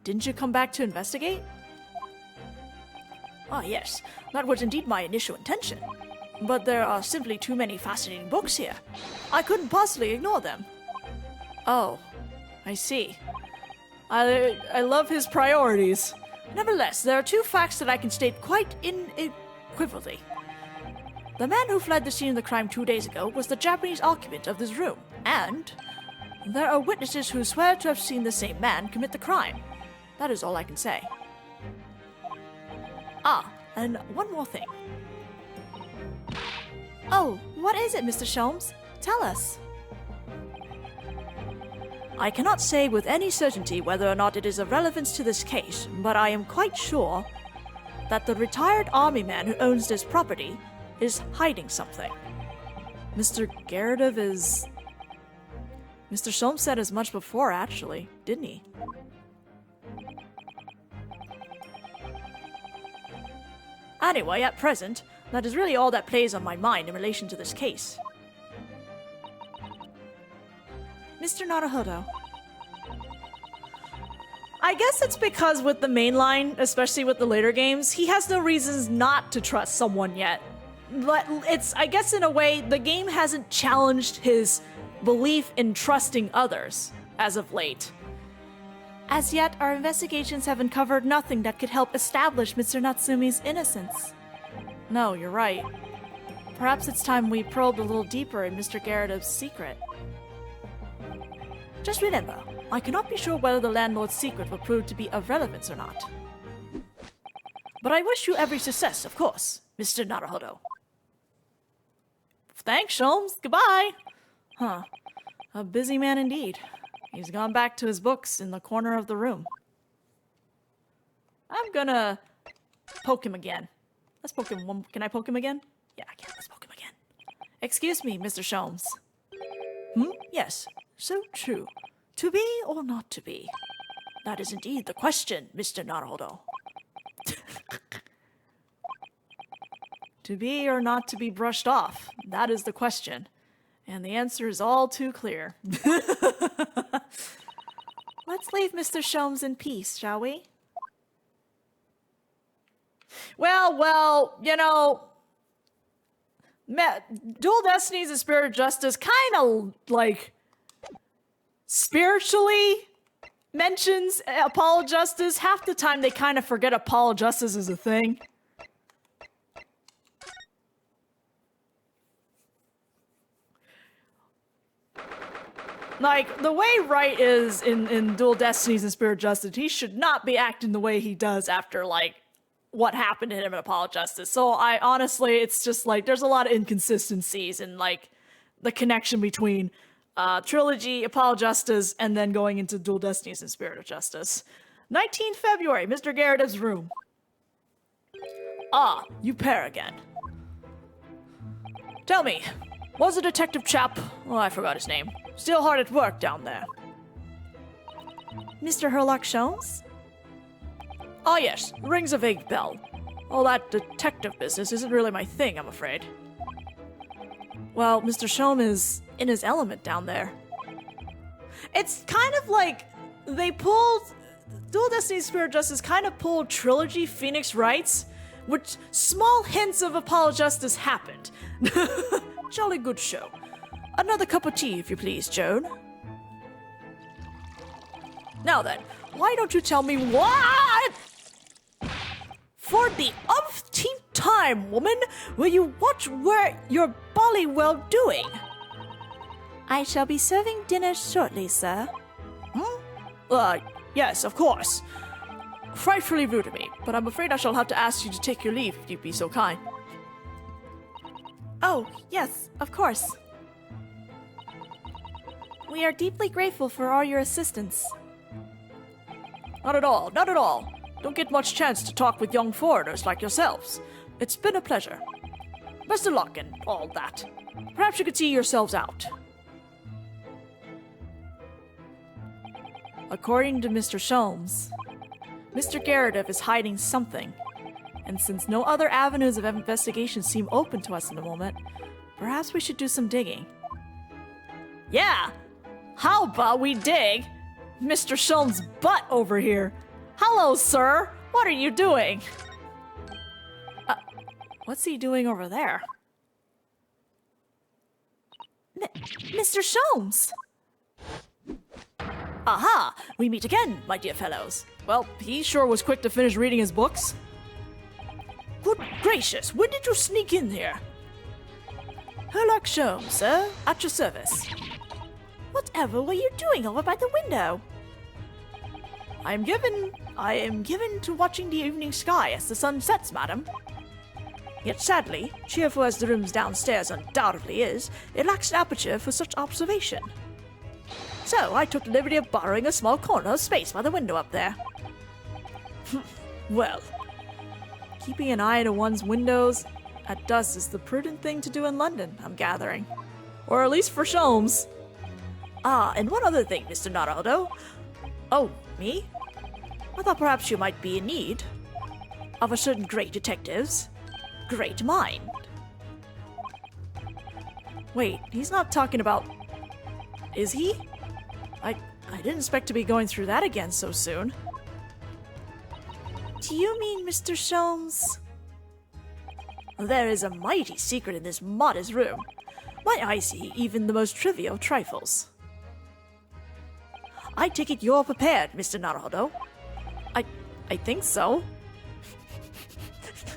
Didn't you come back to investigate? Ah, yes, that was indeed my initial intention. But there are simply too many fascinating books here. I couldn't possibly ignore them. Oh, I see. I love his priorities. Nevertheless, there are two facts that I can state quite unequivocally. The man who fled the scene of the crime 2 days ago was the Japanese occupant of this room, and there are witnesses who swear to have seen the same man commit the crime. That is all I can say. Ah, and one more thing. Oh, what is it, Mr. Sholmes? Tell us. I cannot say with any certainty whether or not it is of relevance to this case, but I am quite sure that the retired army man who owns this property is hiding something. Mr. Gerardov is... Mr. Sholmes said as much before, actually, didn't he? Anyway, at present, that is really all that plays on my mind in relation to this case. Mr. Naruhodo. I guess it's because with the main line, especially with the later games, he has no reasons not to trust someone yet. But it's, I guess in a way, the game hasn't challenged his belief in trusting others as of late. As yet, our investigations have uncovered nothing that could help establish Mr. Natsumi's innocence. No, you're right. Perhaps it's time we probed a little deeper in Mr. Gerardov's secret. Just remember, I cannot be sure whether the landlord's secret will prove to be of relevance or not. But I wish you every success, of course, Mr. Naruhodo. Thanks, Sholmes. Goodbye. Huh. A busy man indeed. He's gone back to his books in the corner of the room. I'm gonna poke him again. Let's poke him one. Can I poke him again? Yeah, I can. Let's poke him again. Excuse me, Mr. Sholmes. Yes, so true. To be or not to be? That is indeed the question, Mr. Naruhodo. To be or not to be brushed off? That is the question. And the answer is all too clear. Let's leave Mr. Sholmes in peace, shall we? Well, you know, Dual Destinies and Spirit of Justice kind of, like, spiritually mentions Apollo Justice. Half the time they kind of forget Apollo Justice is a thing. Like, the way Wright is in Dual Destinies and Spirit of Justice, he should not be acting the way he does after, like, what happened to him in Apollo Justice. So I honestly, it's just like, there's a lot of inconsistencies in, like, the connection between Trilogy, Apollo Justice, and then going into Dual Destinies and Spirit of Justice. 19th February, Mr. Gerardov's room. Ah, you pair again. Tell me, was the detective chap, oh, I forgot his name, still hard at work down there? Mr. Herlock Sholmes? Ah, yes, rings a vague bell. All that detective business isn't really my thing, I'm afraid. Well, Mr. Sholmes is in his element down there. It's kind of like they pulled... Dual Destiny Spirit of Justice kind of pulled Trilogy Phoenix Wrights, which small hints of Apollo Justice happened. Jolly good show. Another cup of tea, if you please, Joan. Now then, why don't you tell me what? For the umpteenth time, woman, will you watch where you're bolly well doing? I shall be serving dinner shortly, sir. Yes, of course. Frightfully rude of me, but I'm afraid I shall have to ask you to take your leave if you'd be so kind. Oh, yes, of course. We are deeply grateful for all your assistance. Not at all, not at all. Don't get much chance to talk with young foreigners like yourselves. It's been a pleasure. Best of luck and all that. Perhaps you could see yourselves out. According to Mr. Sholmes, Mr. Gerardov is hiding something, and since no other avenues of investigation seem open to us in the moment, perhaps we should do some digging. Yeah! How about we dig Mr. Sholmes' butt over here? Hello, sir! What are you doing? What's he doing over there? Mr. Sholmes! Aha! We meet again, my dear fellows. Well, he sure was quick to finish reading his books. Good gracious, when did you sneak in here? Herlock Sholmes, sir, at your service. Whatever were you doing over by the window? I am given to watching the evening sky as the sun sets, madam. Yet sadly, cheerful as the rooms downstairs undoubtedly is, it lacks an aperture for such observation. So I took the liberty of borrowing a small corner of space by the window up there. Well, keeping an eye to one's windows at dusk is the prudent thing to do in London, I'm gathering. Or at least for Sholmes. Ah, and one other thing, Mr. Naruto. Oh, me? I thought perhaps you might be in need of a certain great detective's great mind. Wait, he's not talking about... Is he? I didn't expect to be going through that again so soon. Do you mean Mr. Sholmes? There is a mighty secret in this modest room. My eyes see even the most trivial trifles. I take it you're prepared, Mr. Naruto. I think so.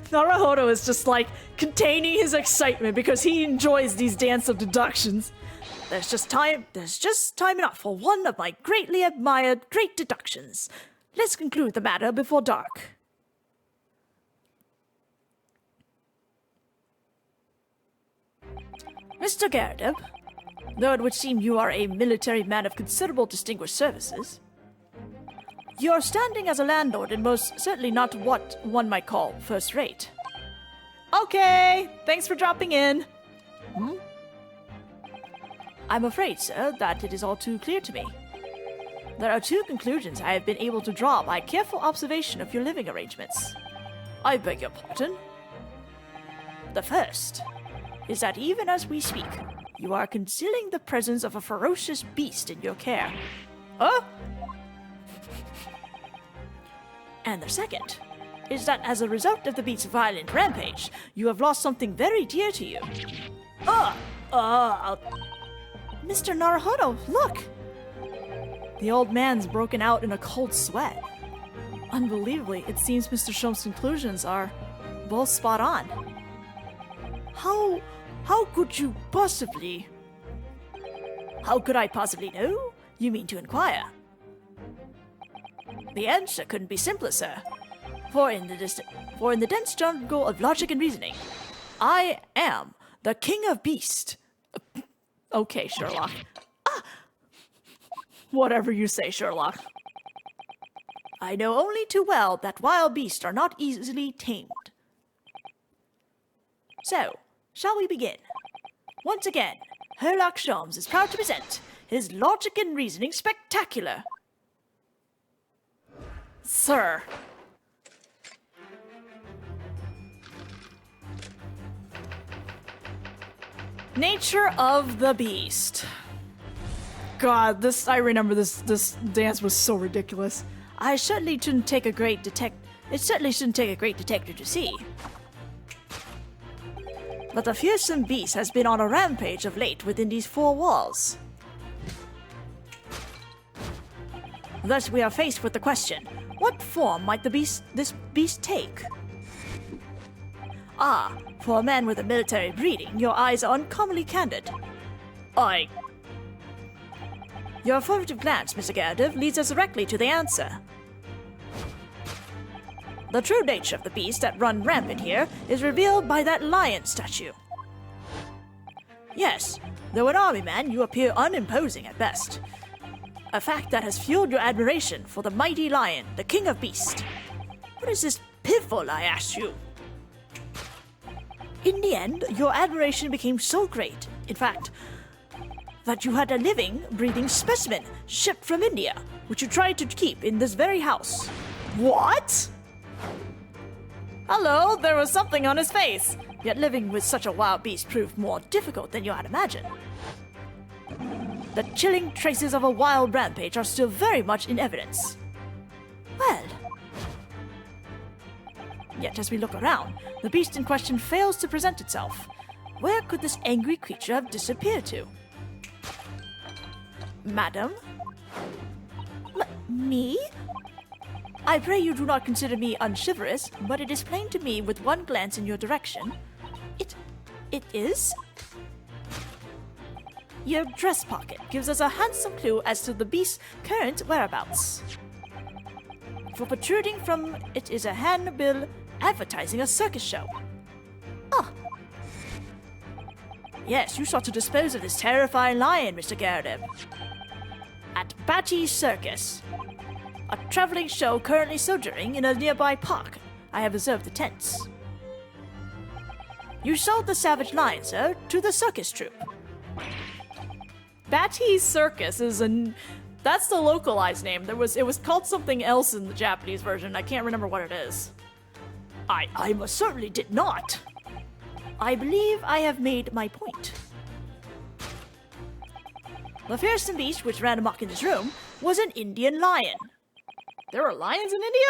Naruto is just like containing his excitement because he enjoys these dance of deductions. There's just time enough for one of my greatly admired great deductions. Let's conclude the matter before dark. Mr. Garrett, though it would seem you are a military man of considerable distinguished services, you're standing as a landlord and most certainly not what one might call first-rate. Okay, thanks for dropping in. I'm afraid, sir, that it is all too clear to me. There are two conclusions I have been able to draw by careful observation of your living arrangements. I beg your pardon? The first is that even as we speak, you are concealing the presence of a ferocious beast in your care. Oh? And the second is that as a result of the beast's violent rampage, you have lost something very dear to you. Mr. Naruto, look! The old man's broken out in a cold sweat. Unbelievably, it seems Mr. Sholmes' conclusions are both spot on. How could you possibly? How could I possibly know? You mean to inquire? The answer couldn't be simpler, sir. For in the dense jungle of logic and reasoning, I am the king of beasts. Okay, Sherlock. Whatever you say, Sherlock. I know only too well that wild beasts are not easily tamed. So, shall we begin? Once again, Herlock Sholmes is proud to present his logic and reasoning spectacular. Sir. Nature of the beast. God, I remember this dance was so ridiculous. It certainly shouldn't take a great detector to see. But the fearsome beast has been on a rampage of late within these four walls. Thus we are faced with the question, what form might this beast take? Ah, for a man with a military breeding, your eyes are uncommonly candid. Your affirmative glance, Mr. Garrett, leads us directly to the answer. The true nature of the beasts that run rampant here is revealed by that lion statue. Yes, though an army man, you appear unimposing at best. A fact that has fueled your admiration for the mighty lion, the king of beasts. What is this piffle, I ask you? In the end, your admiration became so great, in fact, that you had a living, breathing specimen shipped from India, which you tried to keep in this very house. What? Hello, there was something on his face. Yet living with such a wild beast proved more difficult than you had imagined. The chilling traces of a wild rampage are still very much in evidence. Well, yet as we look around, the beast in question fails to present itself. Where could this angry creature have disappeared to? Madam? Me? I pray you do not consider me unchivalrous, but it is plain to me with one glance in your direction. It is? Your dress pocket gives us a handsome clue as to the beast's current whereabouts. For protruding from it is a handbill advertising a circus show. Ah. Yes, you sought to dispose of this terrifying lion, Mr. Garrett. At Batty's Circus, a traveling show currently sojourning in a nearby park. I have reserved the tents. You sold the savage lion, sir, to the circus troupe. Batty's Circus is that's the localized name. It was called something else in the Japanese version. I can't remember what it is. I most certainly did not. I believe I have made my point. The fearsome beast which ran amok in this room was an Indian lion. There were lions in India?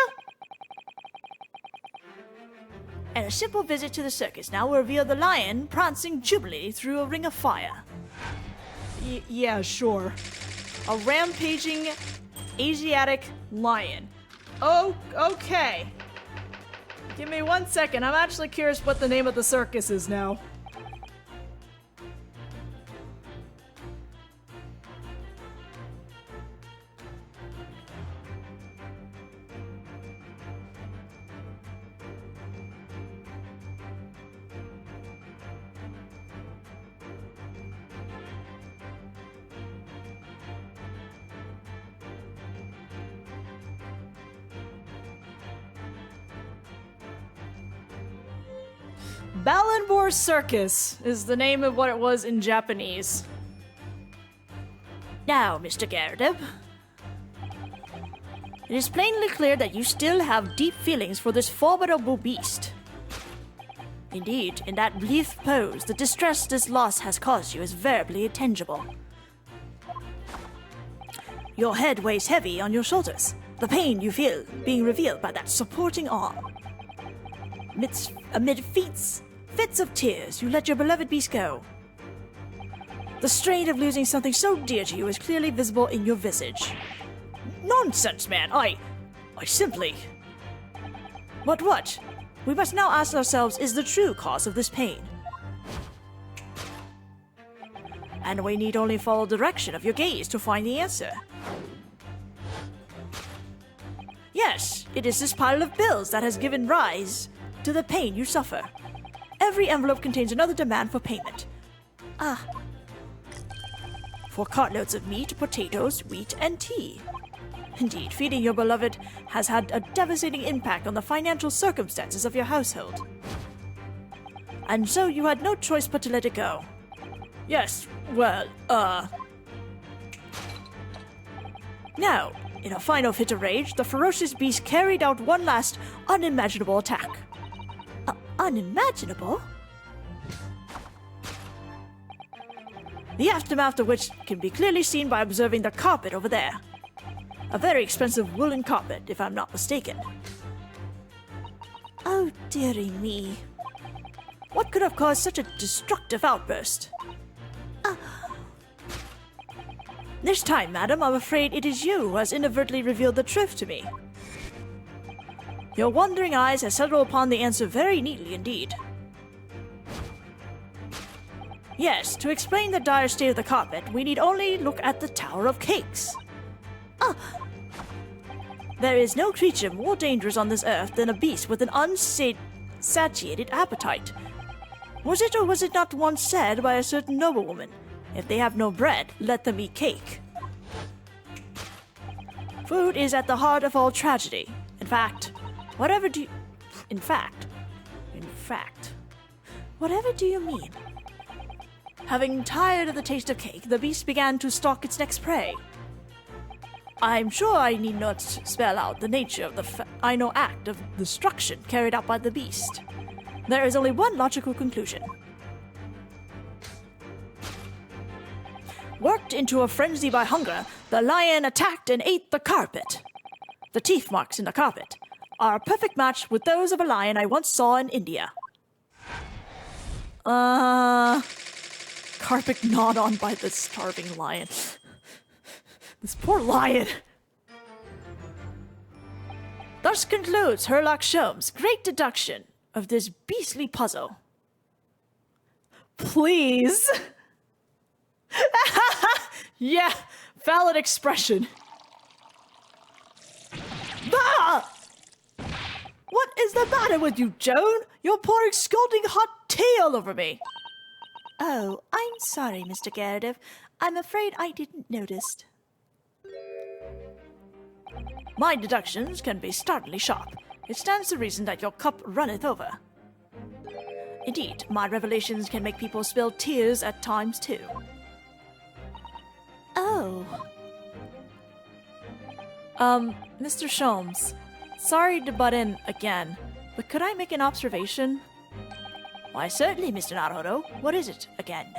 And a simple visit to the circus now will reveal the lion prancing jubilantly through a ring of fire. Yeah, sure. A rampaging Asiatic lion. Oh, okay. Give me 1 second. I'm actually curious what the name of the circus is now. Balinbor Circus is the name of what it was in Japanese. Now, Mr. Garrett, it is plainly clear that you still have deep feelings for this formidable beast. Indeed, in that brief pose, the distress this loss has caused you is verbally tangible. Your head weighs heavy on your shoulders, the pain you feel being revealed by that supporting arm. Amid fits of tears, you let your beloved beast go. The strain of losing something so dear to you is clearly visible in your visage. Nonsense, man! I simply... But what? We must now ask ourselves is the true cause of this pain. And we need only follow the direction of your gaze to find the answer. Yes, it is this pile of bills that has given rise to the pain you suffer. Every envelope contains another demand for payment. For cartloads of meat, potatoes, wheat, and tea. Indeed, feeding your beloved has had a devastating impact on the financial circumstances of your household. And so you had no choice but to let it go. Yes, well, Now, in a final fit of rage, the ferocious beast carried out one last unimaginable attack. Unimaginable? The aftermath of which can be clearly seen by observing the carpet over there. A very expensive woolen carpet, if I'm not mistaken. Oh, dearie me. What could have caused such a destructive outburst? This time, madam, I'm afraid it is you who has inadvertently revealed the truth to me. Your wandering eyes have settled upon the answer very neatly indeed. Yes, to explain the dire state of the carpet, we need only look at the Tower of Cakes. There is no creature more dangerous on this earth than a beast with an unsatiated appetite. Was it or was it not once said by a certain noblewoman, if they have no bread, let them eat cake? Food is at the heart of all tragedy. In fact, whatever do you mean? Having tired of the taste of cake, the beast began to stalk its next prey. I'm sure I need not spell out the nature of the final act of destruction carried out by the beast. There is only one logical conclusion. Worked into a frenzy by hunger, the lion attacked and ate the carpet. The teeth marks in the carpet are a perfect match with those of a lion I once saw in India. Carpet gnawed on by the starving lion. This poor lion. Thus concludes Herlock Sholmes' great deduction of this beastly puzzle. Please. Yeah, valid expression. Ah! What is the matter with you, Joan? You're pouring scalding hot tea all over me. Oh, I'm sorry, Mr. Gerardov. I'm afraid I didn't notice. My deductions can be startlingly sharp. It stands to reason that your cup runneth over. Indeed, my revelations can make people spill tears at times too. Oh. Mr. Sholmes, sorry to butt in again, but could I make an observation? Why, certainly, Mr. Naruto. What is it, again?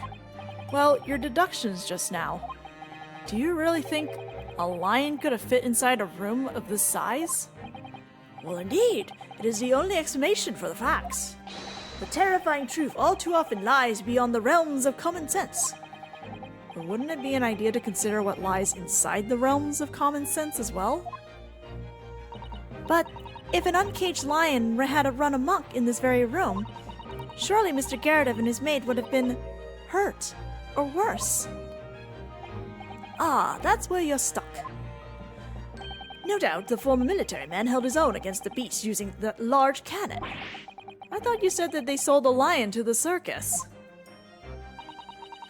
Well, your deductions just now. Do you really think a lion could have fit inside a room of this size? Well, indeed, it is the only explanation for the facts. The terrifying truth all too often lies beyond the realms of common sense. But wouldn't it be an idea to consider what lies inside the realms of common sense as well? But if an uncaged lion had run amok in this very room, surely Mr. Gerardov and his maid would have been hurt, or worse. Ah, that's where you're stuck. No doubt the former military man held his own against the beast using the large cannon. I thought you said that they sold the lion to the circus.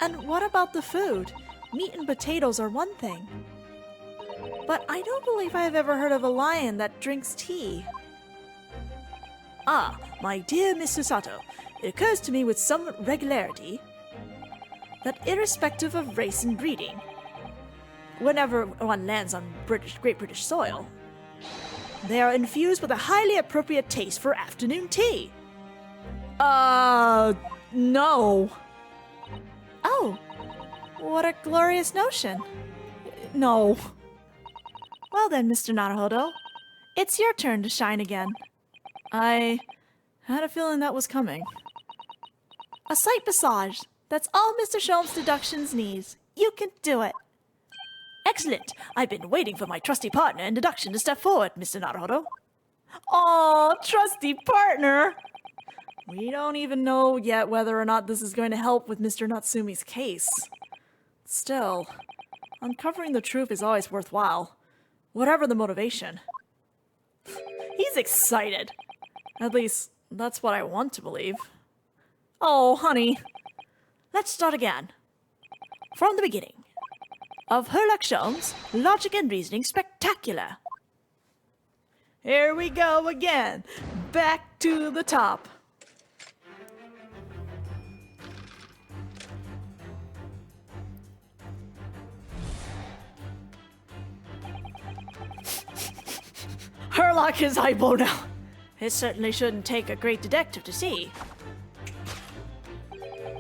And what about the food? Meat and potatoes are one thing. But I don't believe I have ever heard of a lion that drinks tea. Ah, my dear Mr. Sato, it occurs to me with some regularity that irrespective of race and breeding, whenever one lands on Great British soil, they are infused with a highly appropriate taste for afternoon tea. No. Oh, what a glorious notion. No. Well then, Mr. Naruto, it's your turn to shine again. I had a feeling that was coming. A sight massage. That's all Mr. Sholmes' deductions needs. You can do it. Excellent. I've been waiting for my trusty partner in deduction to step forward, Mr. Naruto. Oh, trusty partner. We don't even know yet whether or not this is going to help with Mr. Natsumi's case. Still, uncovering the truth is always worthwhile, whatever the motivation. He's excited. At least, that's what I want to believe. Oh, honey. Let's start again. From the beginning. Of Herlock Sholmes, logic and reasoning spectacular. Here we go again. Back to the top. Herlock is hypo now. It certainly shouldn't take a great detective to see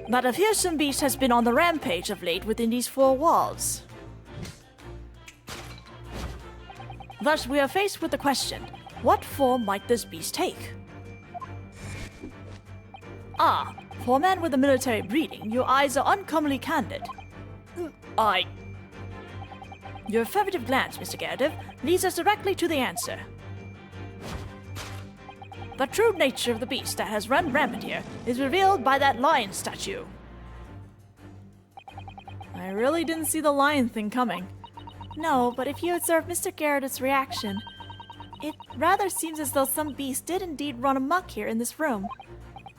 that a fearsome beast has been on the rampage of late within these four walls. Thus, we are faced with the question, what form might this beast take? Ah, for a man with a military breeding, your eyes are uncommonly candid. Your affirmative glance, Mr. Gerardov, leads us directly to the answer. The true nature of the beast that has run rampant here is revealed by that lion statue. I really didn't see the lion thing coming. No, but if you observe Mr. Gerardov's reaction, it rather seems as though some beast did indeed run amok here in this room.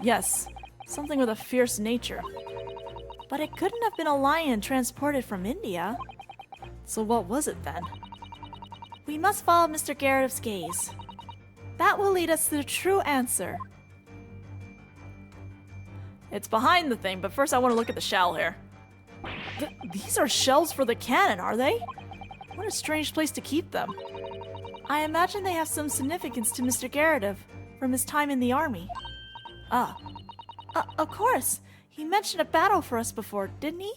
Yes, something with a fierce nature. But it couldn't have been a lion transported from India. So what was it then? We must follow Mr. Gerardov's gaze. That will lead us to the true answer. It's behind the thing, but first I want to look at the shell here. These are shells for the cannon, are they? What a strange place to keep them. I imagine they have some significance to Mr. Gerardov from his time in the army. Of course. He mentioned a battle for us before, didn't he?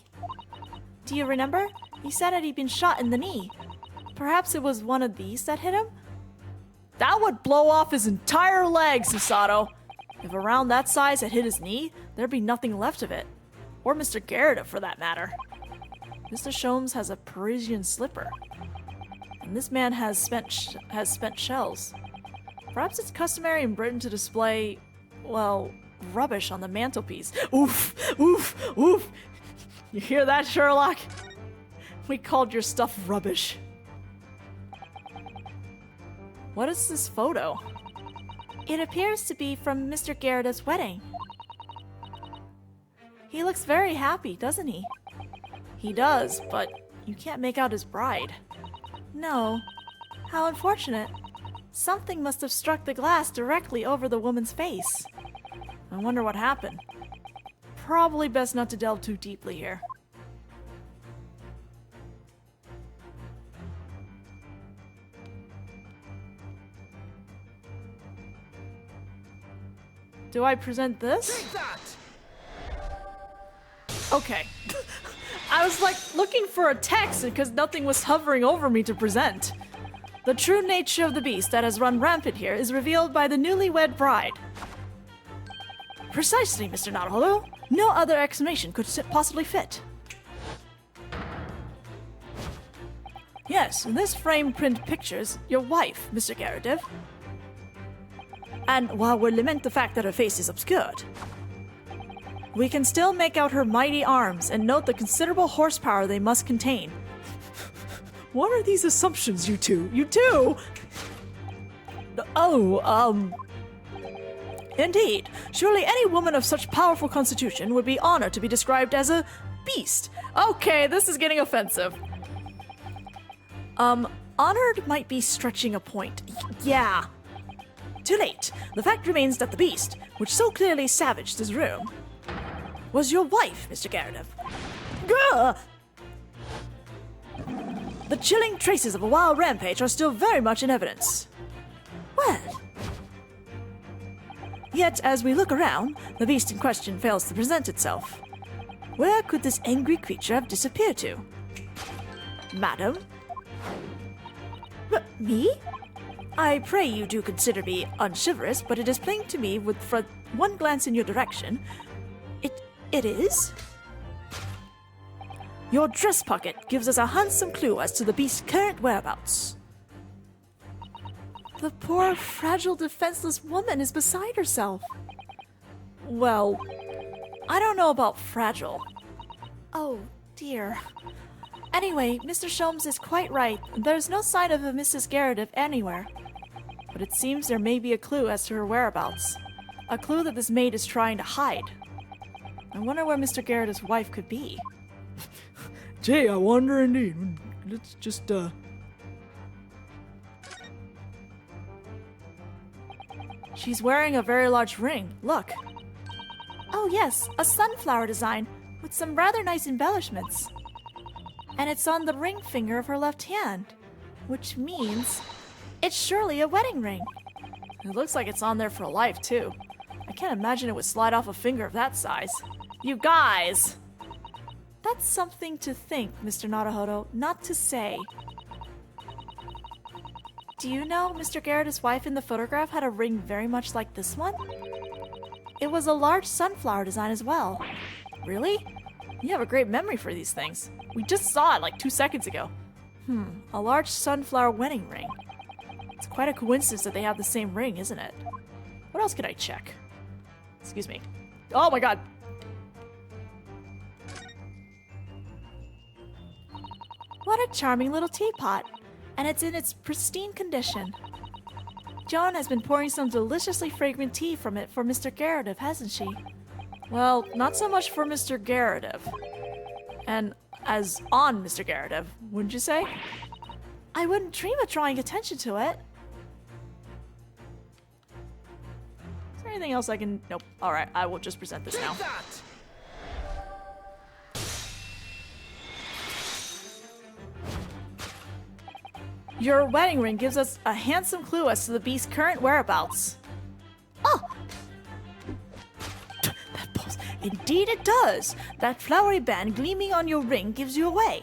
Do you remember? He said that he'd been shot in the knee. Perhaps it was one of these that hit him? That would blow off his entire leg, Susato. If a round that size had hit his knee, there'd be nothing left of it. Or Mr. Gerardov, for that matter. Mr. Sholmes has a Parisian slipper. And this man has spent shells. Perhaps it's customary in Britain to display, well, rubbish on the mantelpiece. Oof! Oof! Oof! You hear that, Sherlock? We called your stuff rubbish. What is this photo? It appears to be from Mr. Gerda's wedding. He looks very happy, doesn't he? He does, but you can't make out his bride. No. How unfortunate. Something must have struck the glass directly over the woman's face. I wonder what happened. Probably best not to delve too deeply here. Do I present this? Take that! Okay. I was like looking for a text because nothing was hovering over me to present. The true nature of the beast that has run rampant here is revealed by the newlywed bride. Precisely, Mr. Naruhodo. No other explanation could possibly fit. Yes, this frame print pictures your wife, Mr. Garadev. And while we lament the fact that her face is obscured, we can still make out her mighty arms and note the considerable horsepower they must contain. What are these assumptions, you two? You two? Oh, Indeed. Surely any woman of such powerful constitution would be honored to be described as a beast. Okay, this is getting offensive. Honored might be stretching a point. Yeah. Too late. The fact remains that the beast, which so clearly savaged this room, was your wife, Mr. Garadev. Gah! The chilling traces of a wild rampage are still very much in evidence. Well. Yet, as we look around, the beast in question fails to present itself. Where could this angry creature have disappeared to? Madam? Me? I pray you do consider me unchivalrous, but it is plain to me with one glance in your direction. It is? Your dress pocket gives us a handsome clue as to the beast's current whereabouts. The poor, fragile, defenseless woman is beside herself. Well, I don't know about fragile. Oh, dear. Anyway, Mr. Sholmes is quite right. There's no sign of a Mrs. Garadev anywhere. But it seems there may be a clue as to her whereabouts. A clue that this maid is trying to hide. I wonder where Mr. Garrett's wife could be. Gee, I wonder indeed. Let's just, She's wearing a very large ring. Look. Oh yes, a sunflower design with some rather nice embellishments. And it's on the ring finger of her left hand, which means it's surely a wedding ring. It looks like it's on there for life, too. I can't imagine it would slide off a finger of that size. You guys! That's something to think, Mr. Naruhodo, not to say. Do you know Mr. Garrett's wife in the photograph had a ring very much like this one? It was a large sunflower design as well. Really? You have a great memory for these things. We just saw it like 2 seconds ago. A large sunflower wedding ring. It's quite a coincidence that they have the same ring, isn't it? What else could I check? Excuse me. Oh my god! What a charming little teapot, and it's in its pristine condition. Joan has been pouring some deliciously fragrant tea from it for Mr. Garadev, hasn't she? Well, not so much for Mr. Garadev. And as on Mr. Garadev, wouldn't you say? I wouldn't dream of drawing attention to it. Is there anything else I can... Nope. Alright, I will just present this now. Your wedding ring gives us a handsome clue as to the beast's current whereabouts. Oh! That pulse. Indeed it does! That flowery band gleaming on your ring gives you away.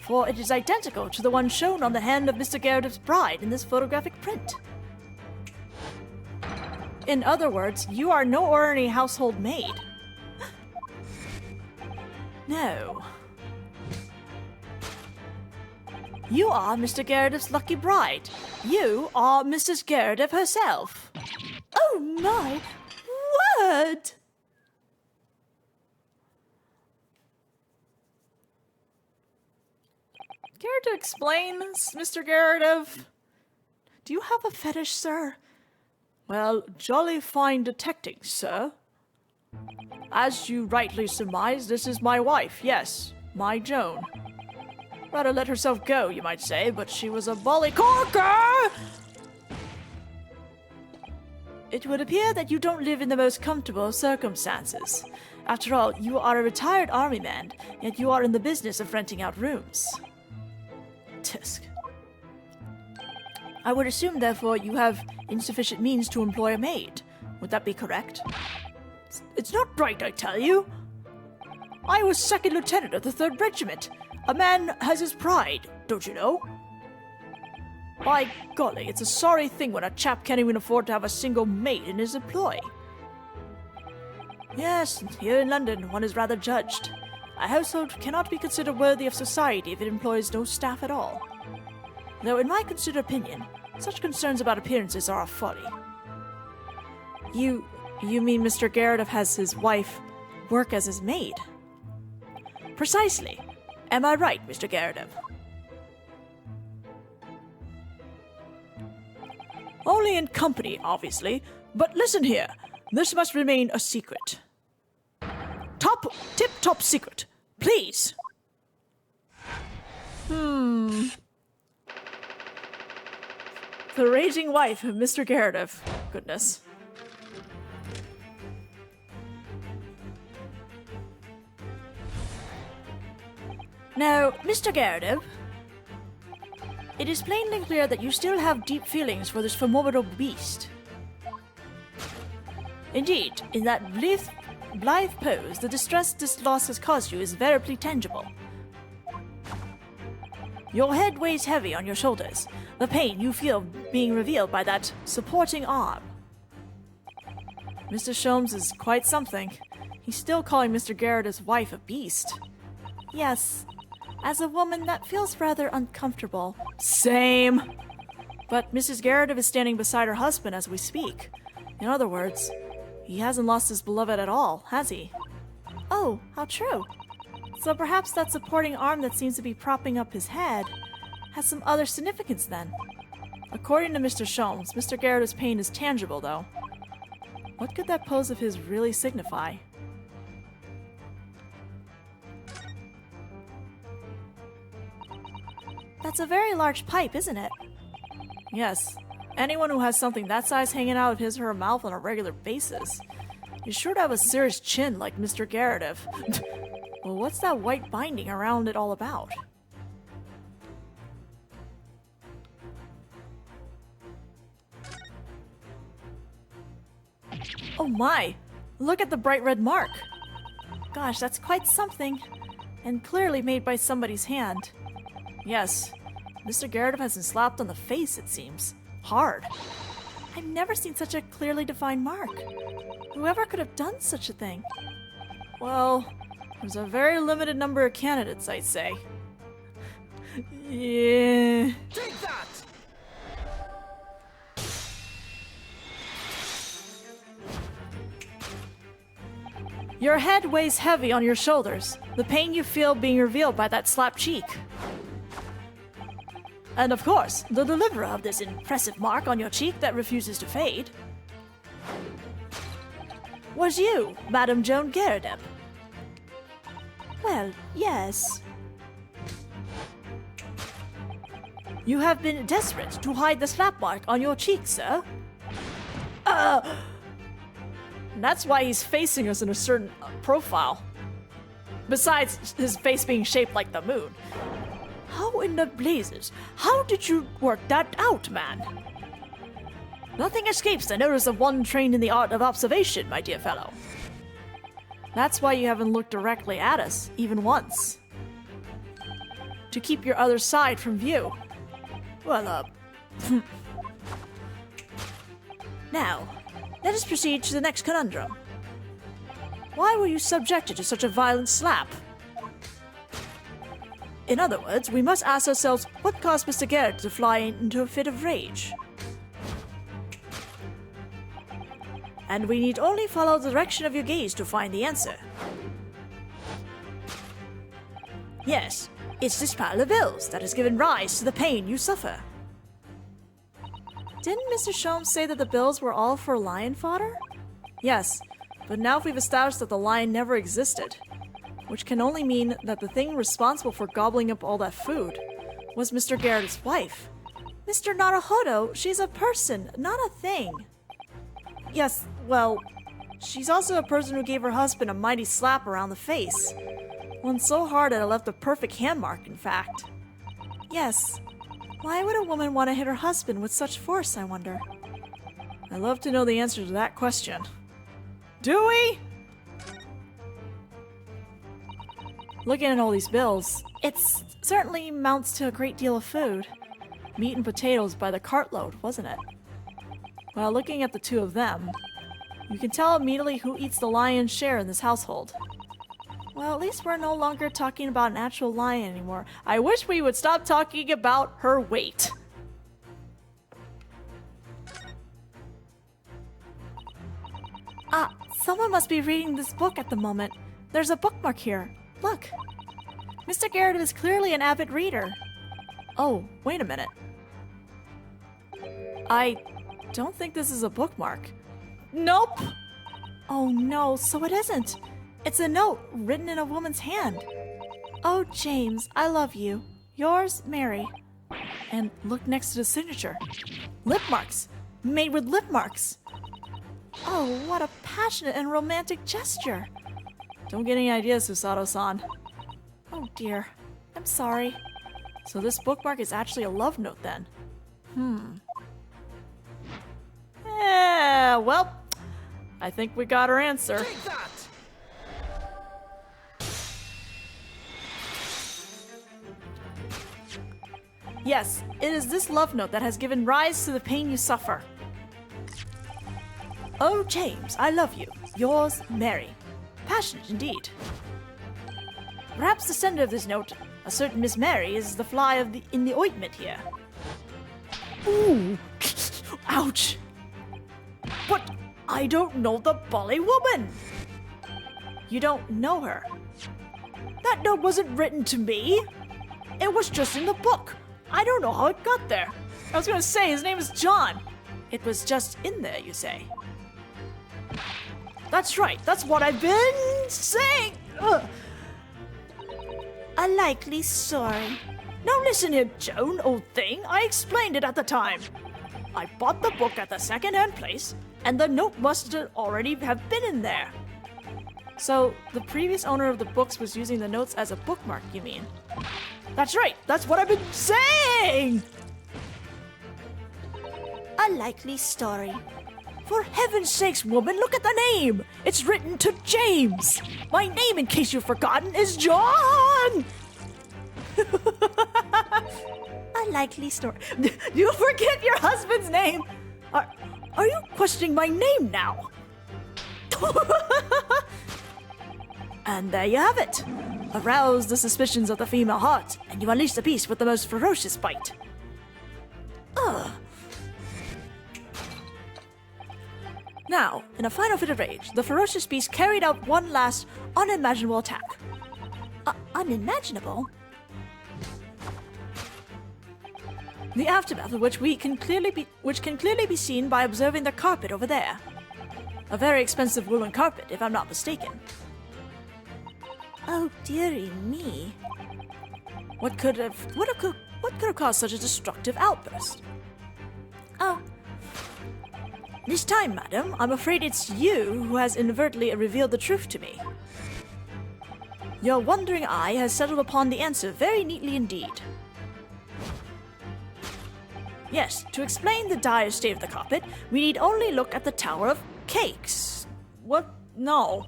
For it is identical to the one shown on the hand of Mr. Garrett's bride in this photographic print. In other words, you are no ordinary household maid. No. You are Mr. Gerardev's lucky bride. You are Mrs. Geradev herself. Oh my word! Care to explain, Mr. Geradev? Do you have a fetish, sir? Well, jolly fine detecting, sir. As you rightly surmise, this is my wife, yes, my Joan. Rather let herself go, you might say, but she was a bully corker! It would appear that you don't live in the most comfortable circumstances. After all, you are a retired army man, yet you are in the business of renting out rooms. Tisk. I would assume, therefore, you have insufficient means to employ a maid. Would that be correct? It's not right, I tell you. I was second lieutenant of the 3rd Regiment. A man has his pride, don't you know? By golly, it's a sorry thing when a chap can't even afford to have a single maid in his employ. Yes, here in London, one is rather judged. A household cannot be considered worthy of society if it employs no staff at all. Though, in my considered opinion, such concerns about appearances are a folly. You mean Mr. Geradev has his wife work as his maid? Precisely. Am I right, Mr. Geradev? Only in company, obviously. But listen here, this must remain a secret. Tip-top secret, please. The raging wife of Mr. Geradev. Goodness. Now, Mr. Geradev, it is plainly clear that you still have deep feelings for this formidable beast. Indeed, in that blithe pose, the distress this loss has caused you is veritably tangible. Your head weighs heavy on your shoulders, the pain you feel being revealed by that supporting arm. Mr. Sholmes is quite something. He's still calling Mr. Geradev's wife a beast. Yes. As a woman, that feels rather uncomfortable. Same! But Mrs. Geradev is standing beside her husband as we speak. In other words, he hasn't lost his beloved at all, has he? Oh, how true. So perhaps that supporting arm that seems to be propping up his head has some other significance then. According to Mr. Sholmes, Mr. Geradev's pain is tangible, though. What could that pose of his really signify? That's a very large pipe, isn't it? Yes. Anyone who has something that size hanging out of his or her mouth on a regular basis is sure to have a serious chin like Mr. Geradev. Well, what's that white binding around it all about? Oh my! Look at the bright red mark! Gosh, that's quite something. And clearly made by somebody's hand. Yes, Mr. Geradev has been slapped on the face, it seems. Hard. I've never seen such a clearly defined mark. Whoever could have done such a thing? Well, there's a very limited number of candidates, I'd say. Yeah. Take that! Your head weighs heavy on your shoulders, the pain you feel being revealed by that slapped cheek. And of course, the deliverer of this impressive mark on your cheek that refuses to fade was you, Madame Joan Geradev. Well, yes. You have been desperate to hide the slap mark on your cheek, sir. That's why he's facing us in a certain profile. Besides his face being shaped like the moon. How in the blazes? How did you work that out, man? Nothing escapes the notice of one trained in the art of observation, my dear fellow. That's why you haven't looked directly at us, even once. To keep your other side from view. Well, Now, let us proceed to the next conundrum. Why were you subjected to such a violent slap? In other words, we must ask ourselves what caused Mr. Garrett to fly into a fit of rage. And we need only follow the direction of your gaze to find the answer. Yes, it's this pile of bills that has given rise to the pain you suffer. Didn't Mr. Sholmes say that the bills were all for lion fodder? Yes, but now we've established that the lion never existed, which can only mean that the thing responsible for gobbling up all that food was Mr. Garrett's wife. Mr. Naruhodo, she's a person, not a thing. Yes, well, she's also a person who gave her husband a mighty slap around the face. One so hard that it left a perfect hand mark, in fact. Yes. Why would a woman want to hit her husband with such force, I wonder? I'd love to know the answer to that question. Do we? Looking at all these bills, it certainly amounts to a great deal of food. Meat and potatoes by the cartload, wasn't it? Well, looking at the two of them, you can tell immediately who eats the lion's share in this household. Well, at least we're no longer talking about an actual lion anymore. I wish we would stop talking about her weight. Someone must be reading this book at the moment. There's a bookmark here. Look. Mr. Garrett is clearly an avid reader. Oh, wait a minute. I don't think this is a bookmark. Nope! Oh no, so it isn't. It's a note written in a woman's hand. Oh, James, I love you. Yours, Mary. And look next to the signature. Lip marks. Made with lip marks. Oh, what a passionate and romantic gesture. Don't get any ideas, Susato-san. Oh dear. I'm sorry. So this bookmark is actually a love note then? Well, I think we got our answer. Take that! Yes, it is this love note that has given rise to the pain you suffer. Oh, James, I love you. Yours, Mary. Passionate indeed. Perhaps the sender of this note, a certain Miss Mary, is the fly in the ointment here. Ooh! Ouch! But I don't know the bully woman! You don't know her? That note wasn't written to me! It was just in the book! I don't know how it got there. I was gonna say, his name is John. It was just in there, you say? That's right, that's what I've been saying! Ugh. A likely story. Now listen here, Joan, old thing. I explained it at the time. I bought the book at the second-hand place, and the note must already have been in there. So, the previous owner of the books was using the notes as a bookmark, you mean? That's right, that's what I've been saying! A likely story. For heaven's sakes, woman, look at the name! It's written to James! My name, in case you've forgotten, is John! A likely story. You forget your husband's name! Are you questioning my name now? And there you have it. Arouse the suspicions of the female heart, and you unleash the beast with the most ferocious bite. Ugh. Now, in a final fit of rage, the ferocious beast carried out one last unimaginable attack. Unimaginable? The aftermath of which can clearly be seen by observing the carpet over there. A very expensive woolen carpet, if I'm not mistaken. Oh dearie me. What could have caused such a destructive outburst? Oh. This time, madam, I'm afraid it's you who has inadvertently revealed the truth to me. Your wondering eye has settled upon the answer very neatly indeed. Yes, to explain the dire state of the carpet, we need only look at the Tower of Cakes. What? No.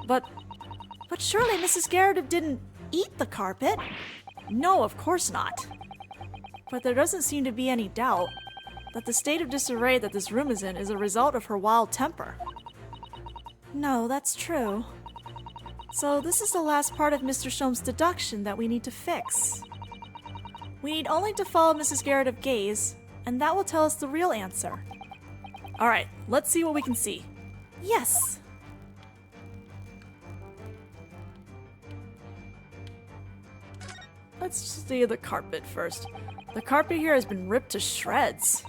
But surely Mrs. Garrett didn't eat the carpet? No, of course not. But there doesn't seem to be any doubt that the state of disarray that this room is in is a result of her wild temper. No, that's true. So this is the last part of Mr. Shom's deduction that we need to fix. We need only to follow Mrs. Garrett of gaze, and that will tell us the real answer. Alright, let's see what we can see. Yes. Let's see the carpet first. The carpet here has been ripped to shreds.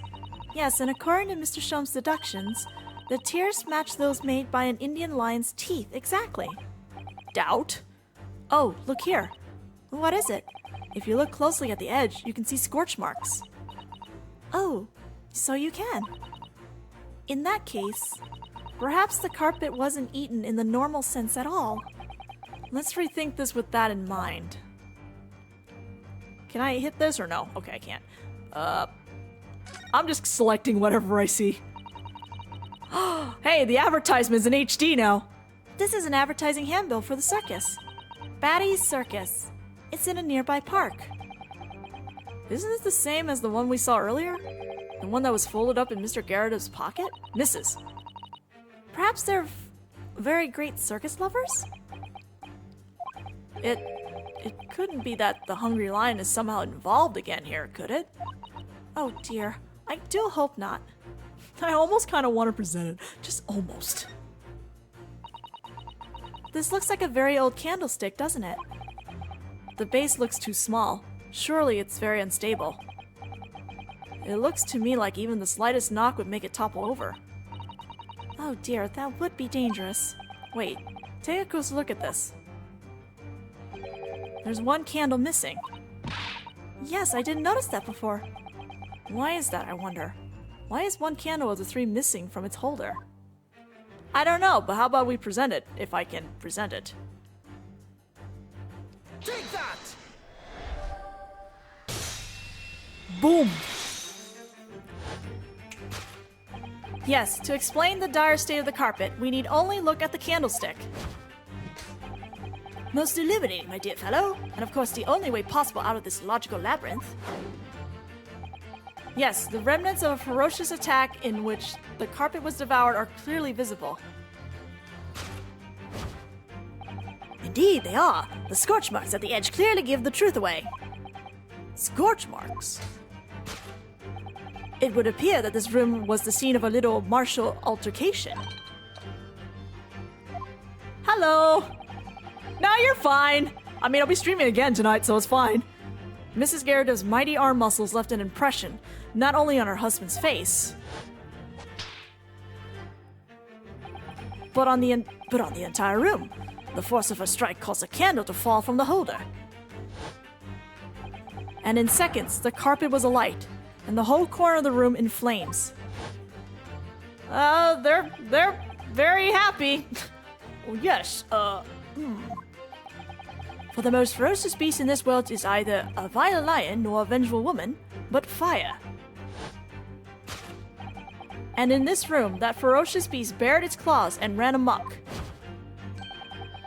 Yes, and according to Mr. Shom's deductions, the tears match those made by an Indian lion's teeth exactly. Doubt? Oh, look here. What is it? If you look closely at the edge, you can see scorch marks. Oh, so you can. In that case, perhaps the carpet wasn't eaten in the normal sense at all. Let's rethink this with that in mind. Can I hit this or no? Okay, I can't. I'm just selecting whatever I see. Hey, the advertisement's in HD now. This is an advertising handbill for the circus. Batty's Circus. It's in a nearby park. Isn't this the same as the one we saw earlier? The one that was folded up in Mr. Garrett's pocket? Mrs. Perhaps they're very great circus lovers? It couldn't be that the Hungry Lion is somehow involved again here, could it? Oh dear, I do hope not. I almost kind of want to present it. Just almost. This looks like a very old candlestick, doesn't it? The base looks too small. Surely it's very unstable. It looks to me like even the slightest knock would make it topple over. Oh dear, that would be dangerous. Wait, take a close look at this. There's one candle missing. Yes, I didn't notice that before. Why is that, I wonder? Why is one candle of the three missing from its holder? I don't know, but how about we present it, if I can present it. Take that! Boom! Yes, to explain the dire state of the carpet, we need only look at the candlestick. Most illuminating, my dear fellow, and of course the only way possible out of this logical labyrinth. Yes, the remnants of a ferocious attack in which the carpet was devoured are clearly visible. Indeed, they are. The scorch marks at the edge clearly give the truth away. Scorch marks? It would appear that this room was the scene of a little martial altercation. Hello! Now you're fine! I mean, I'll be streaming again tonight, so it's fine. Mrs. Garrett's mighty arm muscles left an impression, not only on her husband's face, but on the entire room. The force of her strike caused a candle to fall from the holder. And in seconds, the carpet was alight, and the whole corner of the room in flames. They're very happy. Oh, yes, For the most ferocious beast in this world is either a violent lion nor a vengeful woman, but fire. And in this room, that ferocious beast bared its claws and ran amok.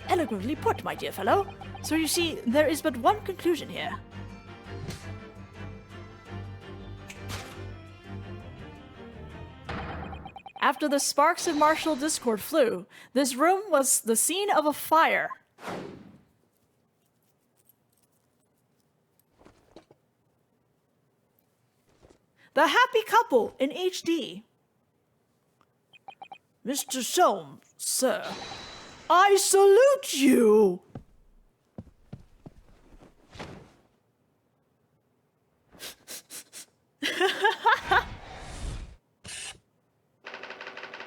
Eloquently put, my dear fellow. So you see, there is but one conclusion here. After the sparks of martial discord flew, this room was the scene of a fire. The happy couple in HD. Mr. Soames, sir, I salute you!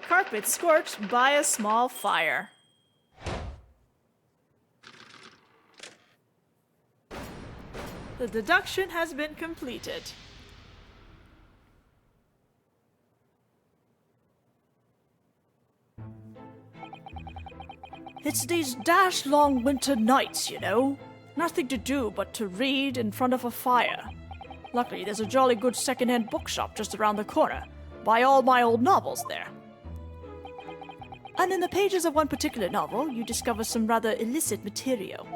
Carpet scorched by a small fire. The deduction has been completed. It's these dash long winter nights, you know. Nothing to do but to read in front of a fire. Luckily, there's a jolly good second-hand bookshop just around the corner. Buy all my old novels there. And in the pages of one particular novel, you discover some rather illicit material.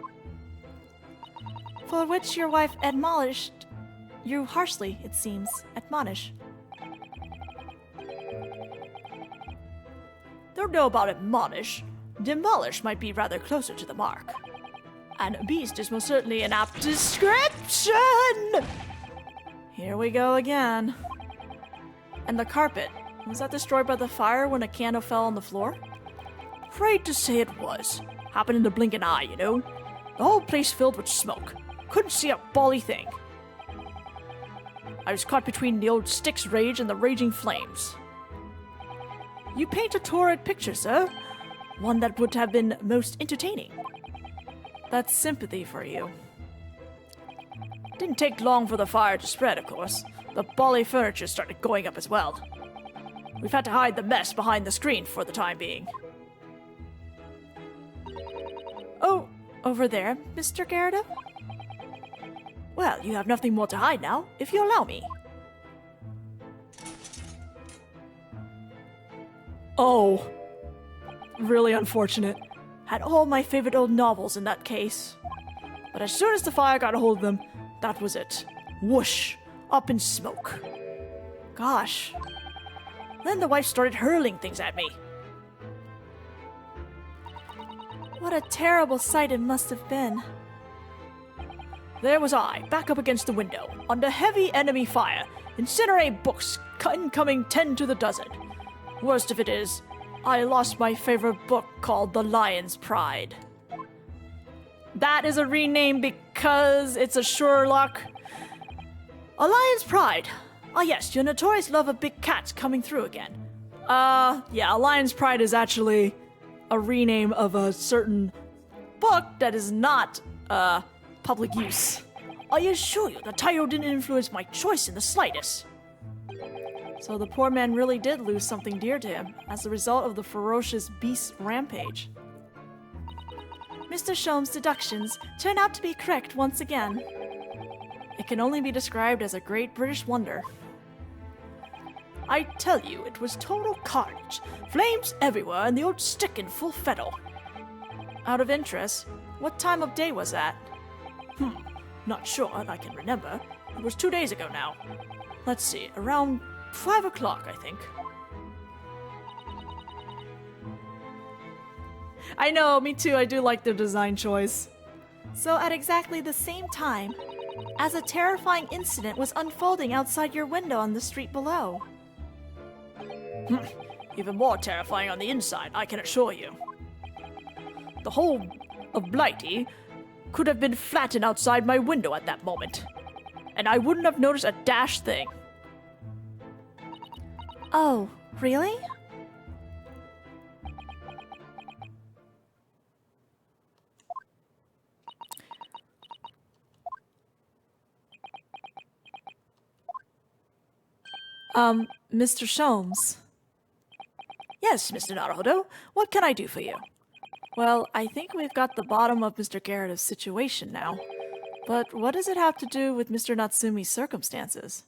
For which your wife admonished you harshly, it seems. Admonish. Don't know about admonish, demolish might be rather closer to the mark. And beast is most certainly an apt description! Here we go again. And the carpet, was that destroyed by the fire when a candle fell on the floor? Afraid to say it was. Happened in the blink of an eye, you know? The whole place filled with smoke. Couldn't see a bally thing. I was caught between the old Styx rage and the raging flames. You paint a torrid picture, sir. One that would have been most entertaining. That's sympathy for you. Didn't take long for the fire to spread, of course. The bally furniture started going up as well. We've had to hide the mess behind the screen for the time being. Oh, over there, Mr. Garrett? Well, you have nothing more to hide now, if you allow me. Oh, really unfortunate. Had all my favorite old novels in that case. But as soon as the fire got a hold of them, that was it. Whoosh, up in smoke. Gosh. Then the wife started hurling things at me. What a terrible sight it must have been. There was I, back up against the window, under heavy enemy fire, incinerate books, incoming 10 to the dozen. Worst of it is, I lost my favorite book called The Lion's Pride. That is a rename because it's a Sherlock. A Lion's Pride. Ah yes, your notorious love of big cats coming through again. Yeah, A Lion's Pride is actually a rename of a certain book that is not, public use. I assure you, the title didn't influence my choice in the slightest. So the poor man really did lose something dear to him as a result of the ferocious beast rampage. Mr. Sholmes' deductions turn out to be correct once again. It can only be described as a great British wonder. I tell you, it was total carnage. Flames everywhere and the old stick in full fettle. Out of interest, what time of day was that? Not sure I can remember. It was 2 days ago now. Let's see, around 5 o'clock, I think. I know, me too, I do like the design choice. So at exactly the same time, as a terrifying incident was unfolding outside your window on the street below. Even more terrifying on the inside, I can assure you. The whole of Blighty could have been flattened outside my window at that moment, and I wouldn't have noticed a dash thing. Oh, really? Mr. Sholmes. Yes, Mr. Naruhodo, what can I do for you? Well, I think we've got the bottom of Mr. Garrett's situation now. But what does it have to do with Mr. Natsumi's circumstances?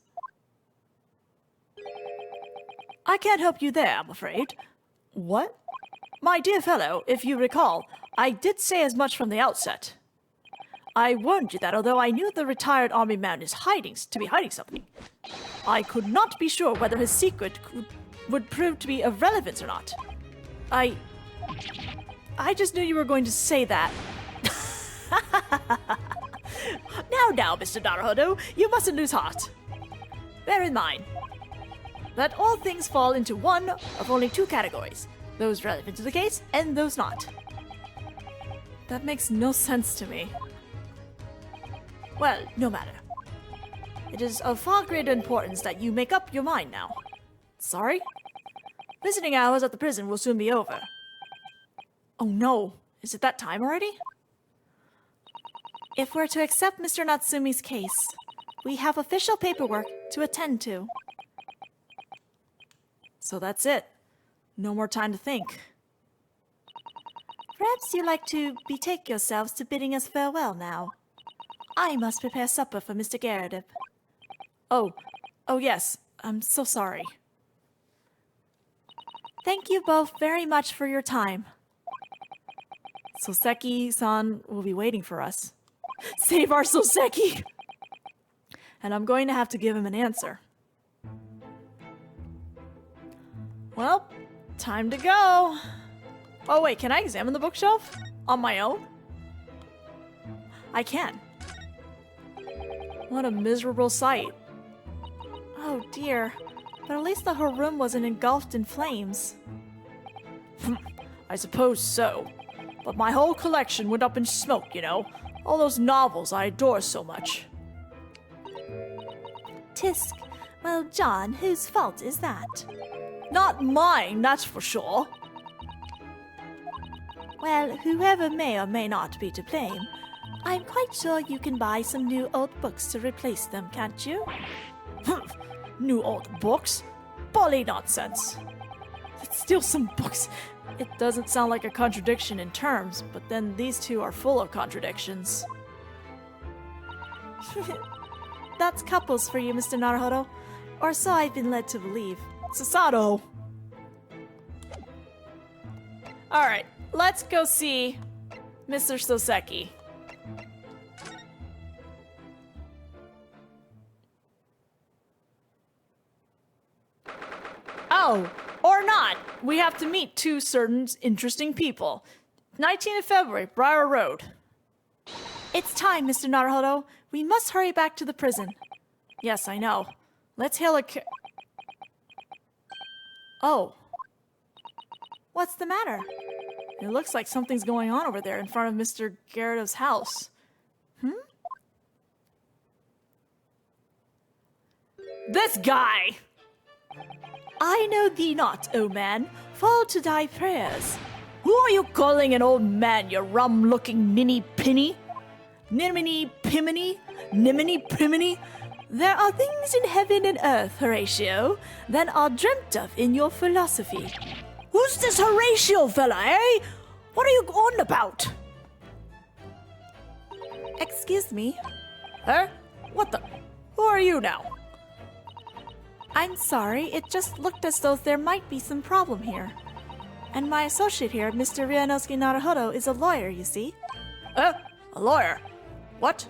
I can't help you there, I'm afraid. What? My dear fellow, if you recall, I did say as much from the outset. I warned you that although I knew the retired army man is hiding something, I could not be sure whether his secret would prove to be of relevance or not. I just knew you were going to say that. Now, Mr. Naruhodo, you mustn't lose heart. Bear in mind that all things fall into one of only two categories, those relevant to the case and those not. That makes no sense to me. Well, no matter. It is of far greater importance that you make up your mind now. Sorry? Visiting hours at the prison will soon be over. Oh no, is it that time already? If we're to accept Mr. Natsumi's case, we have official paperwork to attend to. So that's it. No more time to think. Perhaps you'd like to betake yourselves to bidding us farewell now. I must prepare supper for Mr. Garrett. Oh yes, I'm so sorry. Thank you both very much for your time. Soseki-san will be waiting for us. Save our Soseki! And I'm going to have to give him an answer. Well, time to go. Oh wait, can I examine the bookshelf? On my own? I can. What a miserable sight. Oh dear. But at least the whole room wasn't engulfed in flames. I suppose so. But my whole collection went up in smoke, you know. All those novels I adore so much. Tisk. Well, John, whose fault is that? Not mine, that's for sure. Well, whoever may or may not be to blame, I'm quite sure you can buy some new old books to replace them, can't you? New old books? Bully nonsense. Let's steal some books. It doesn't sound like a contradiction in terms, but then these two are full of contradictions. That's couples for you, Mr. Naruhodo. Or so I've been led to believe. Susato! Alright, let's go see Mr. Soseki. Oh, or not. We have to meet two certain interesting people. 19th of February, Briar Road. It's time, Mr. Naruhodo. We must hurry back to the prison. Yes, I know. Let's hail a Oh. What's the matter? It looks like something's going on over there in front of Mr. Gyarados' house. This guy! I know thee not, O man. Fall to thy prayers. Who are you calling an old man, you rum-looking ninny-pinny? Niminy-piminy? Niminy-priminy? There are things in heaven and earth, Horatio, that are dreamt of in your philosophy. Who's this Horatio fella, eh? What are you on about? Excuse me. Huh? What the? Who are you now? I'm sorry, it just looked as though there might be some problem here. And my associate here, Mr. Ryunosuke Naruhodo, is a lawyer, you see. A lawyer? What?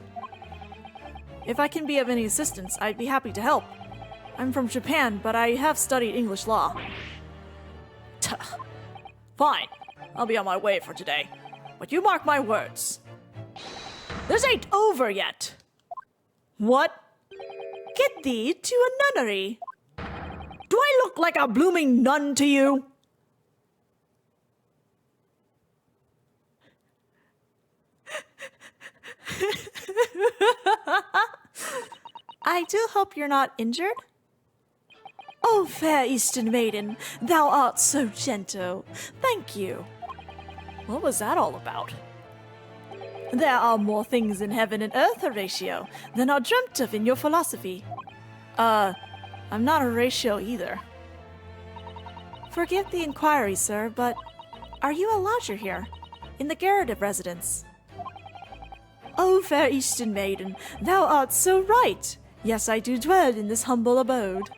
If I can be of any assistance, I'd be happy to help. I'm from Japan, but I have studied English law. Fine, I'll be on my way for today. But you mark my words. This ain't over yet. What? Get thee to a nunnery. Do I look like a blooming nun to you? I do hope you're not injured. Oh, fair Eastern maiden, thou art so gentle. Thank you. What was that all about? There are more things in heaven and earth, Horatio, than are dreamt of in your philosophy. I'm not Horatio either. Forgive the inquiry, sir, but are you a lodger here, in the Garrett residence? Oh, fair Eastern maiden, thou art so right. Yes, I do dwell in this humble abode.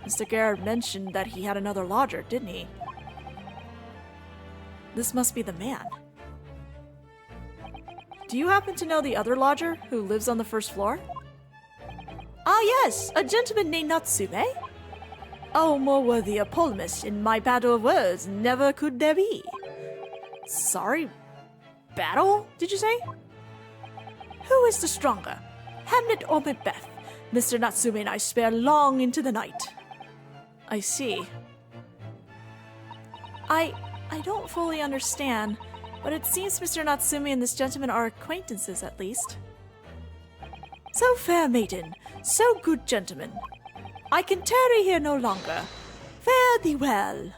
Mr. Garrett mentioned that he had another lodger, didn't he? This must be the man. Do you happen to know the other lodger who lives on the first floor? Ah, yes, a gentleman named Natsume. Oh, more worthy a polemist in my battle of words never could there be. Sorry, battle, did you say? Who is the stronger, Hamlet or Macbeth? Mr. Natsume and I spare long into the night. I see. I don't fully understand, but it seems Mr. Natsume and this gentleman are acquaintances at least. So fair maiden, so good gentleman. I can tarry here no longer. Fare thee well.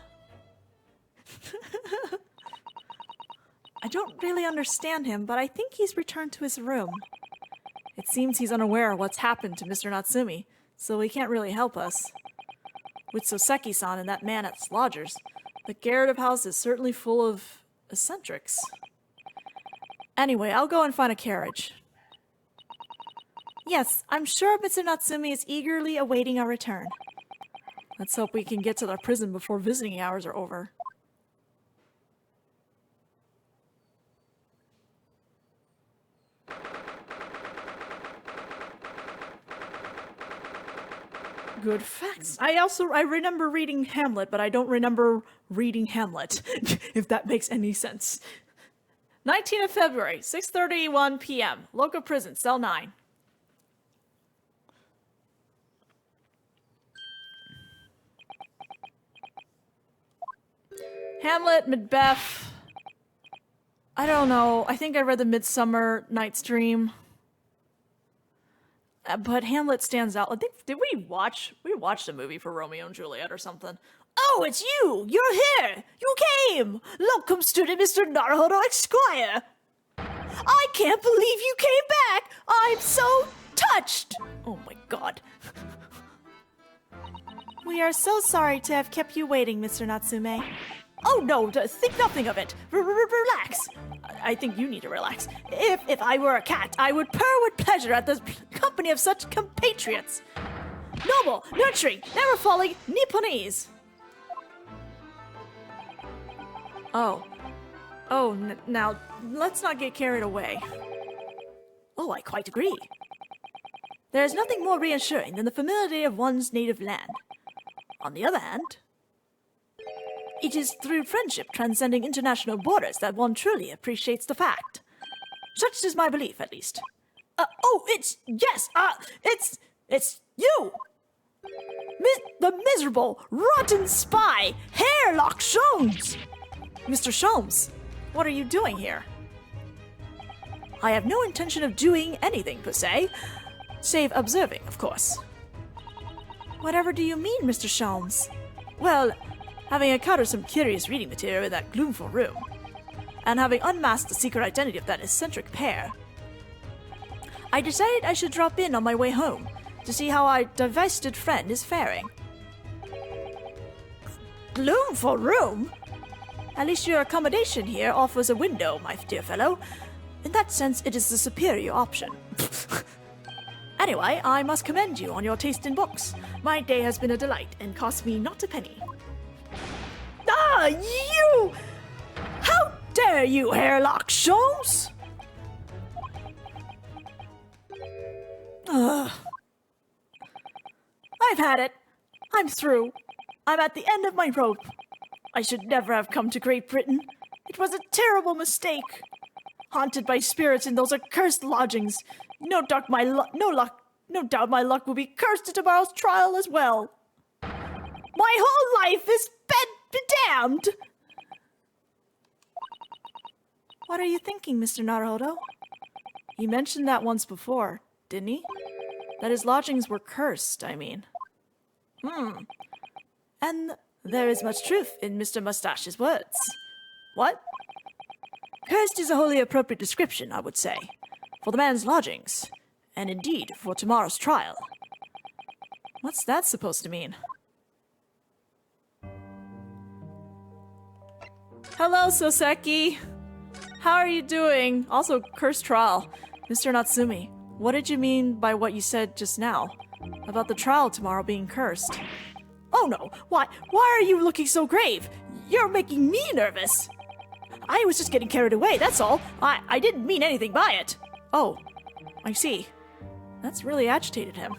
I don't really understand him, but I think he's returned to his room. It seems he's unaware of what's happened to Mr. Natsume, so he can't really help us. With Soseki-san and that man at Lodgers, the Garrett house is certainly full of eccentrics. Anyway, I'll go and find a carriage. Yes, I'm sure Mr. Natsume is eagerly awaiting our return. Let's hope we can get to the prison before visiting hours are over. Good facts. I remember reading Hamlet, but I don't remember reading Hamlet, if that makes any sense. 19th of February, 6:31 p.m. Local prison, cell 9. Hamlet, Macbeth. I don't know. I think I read the Midsummer Night's Dream. But Hamlet stands out. I think, did we watched a movie for Romeo and Juliet or something? Oh, it's you! You're here! You came! Welcome, student Mr. Naruhodo Esquire! I can't believe you came back! I'm so touched! Oh my god. We are so sorry to have kept you waiting, Mr. Natsume. Oh no, think nothing of it. Relax. I think you need to relax. If I were a cat, I would purr with pleasure at the company of such compatriots. Noble, nurturing, never falling Nipponese. Now, let's not get carried away. Oh, I quite agree. There is nothing more reassuring than the familiarity of one's native land. On the other hand, it is through friendship transcending international borders that one truly appreciates the fact. Such is my belief, at least. It's you! The miserable, rotten spy, Hairlock Sholmes! Mr. Sholmes, what are you doing here? I have no intention of doing anything, per se, save observing, of course. Whatever do you mean, Mr. Sholmes? Well, having encountered some curious reading material in that gloomful room, and having unmasked the secret identity of that eccentric pair, I decided I should drop in on my way home to see how our divested friend is faring. Gloomful room? At least your accommodation here offers a window, my dear fellow. In that sense, it is the superior option. Anyway, I must commend you on your taste in books. My day has been a delight and cost me not a penny. Ah, you! How dare you, Hairlock Sholmes! Ugh. I've had it. I'm through. I'm at the end of my rope. I should never have come to Great Britain. It was a terrible mistake. Haunted by spirits in those accursed lodgings. No doubt my luck will be cursed at tomorrow's trial as well. My whole life is damned. What are you thinking, Mr. Naruhodo? He mentioned that once before, didn't he? That his lodgings were cursed, I mean. And there is much truth in Mr. Mustache's words. What? Cursed is a wholly appropriate description, I would say, for the man's lodgings, and indeed for tomorrow's trial. What's that supposed to mean? Hello, Soseki. How are you doing? Also, cursed trial. Mr. Natsumi, what did you mean by what you said just now? About the trial tomorrow being cursed? Oh no, why are you looking so grave? You're making me nervous. I was just getting carried away, that's all. I didn't mean anything by it. Oh, I see. That's really agitated him.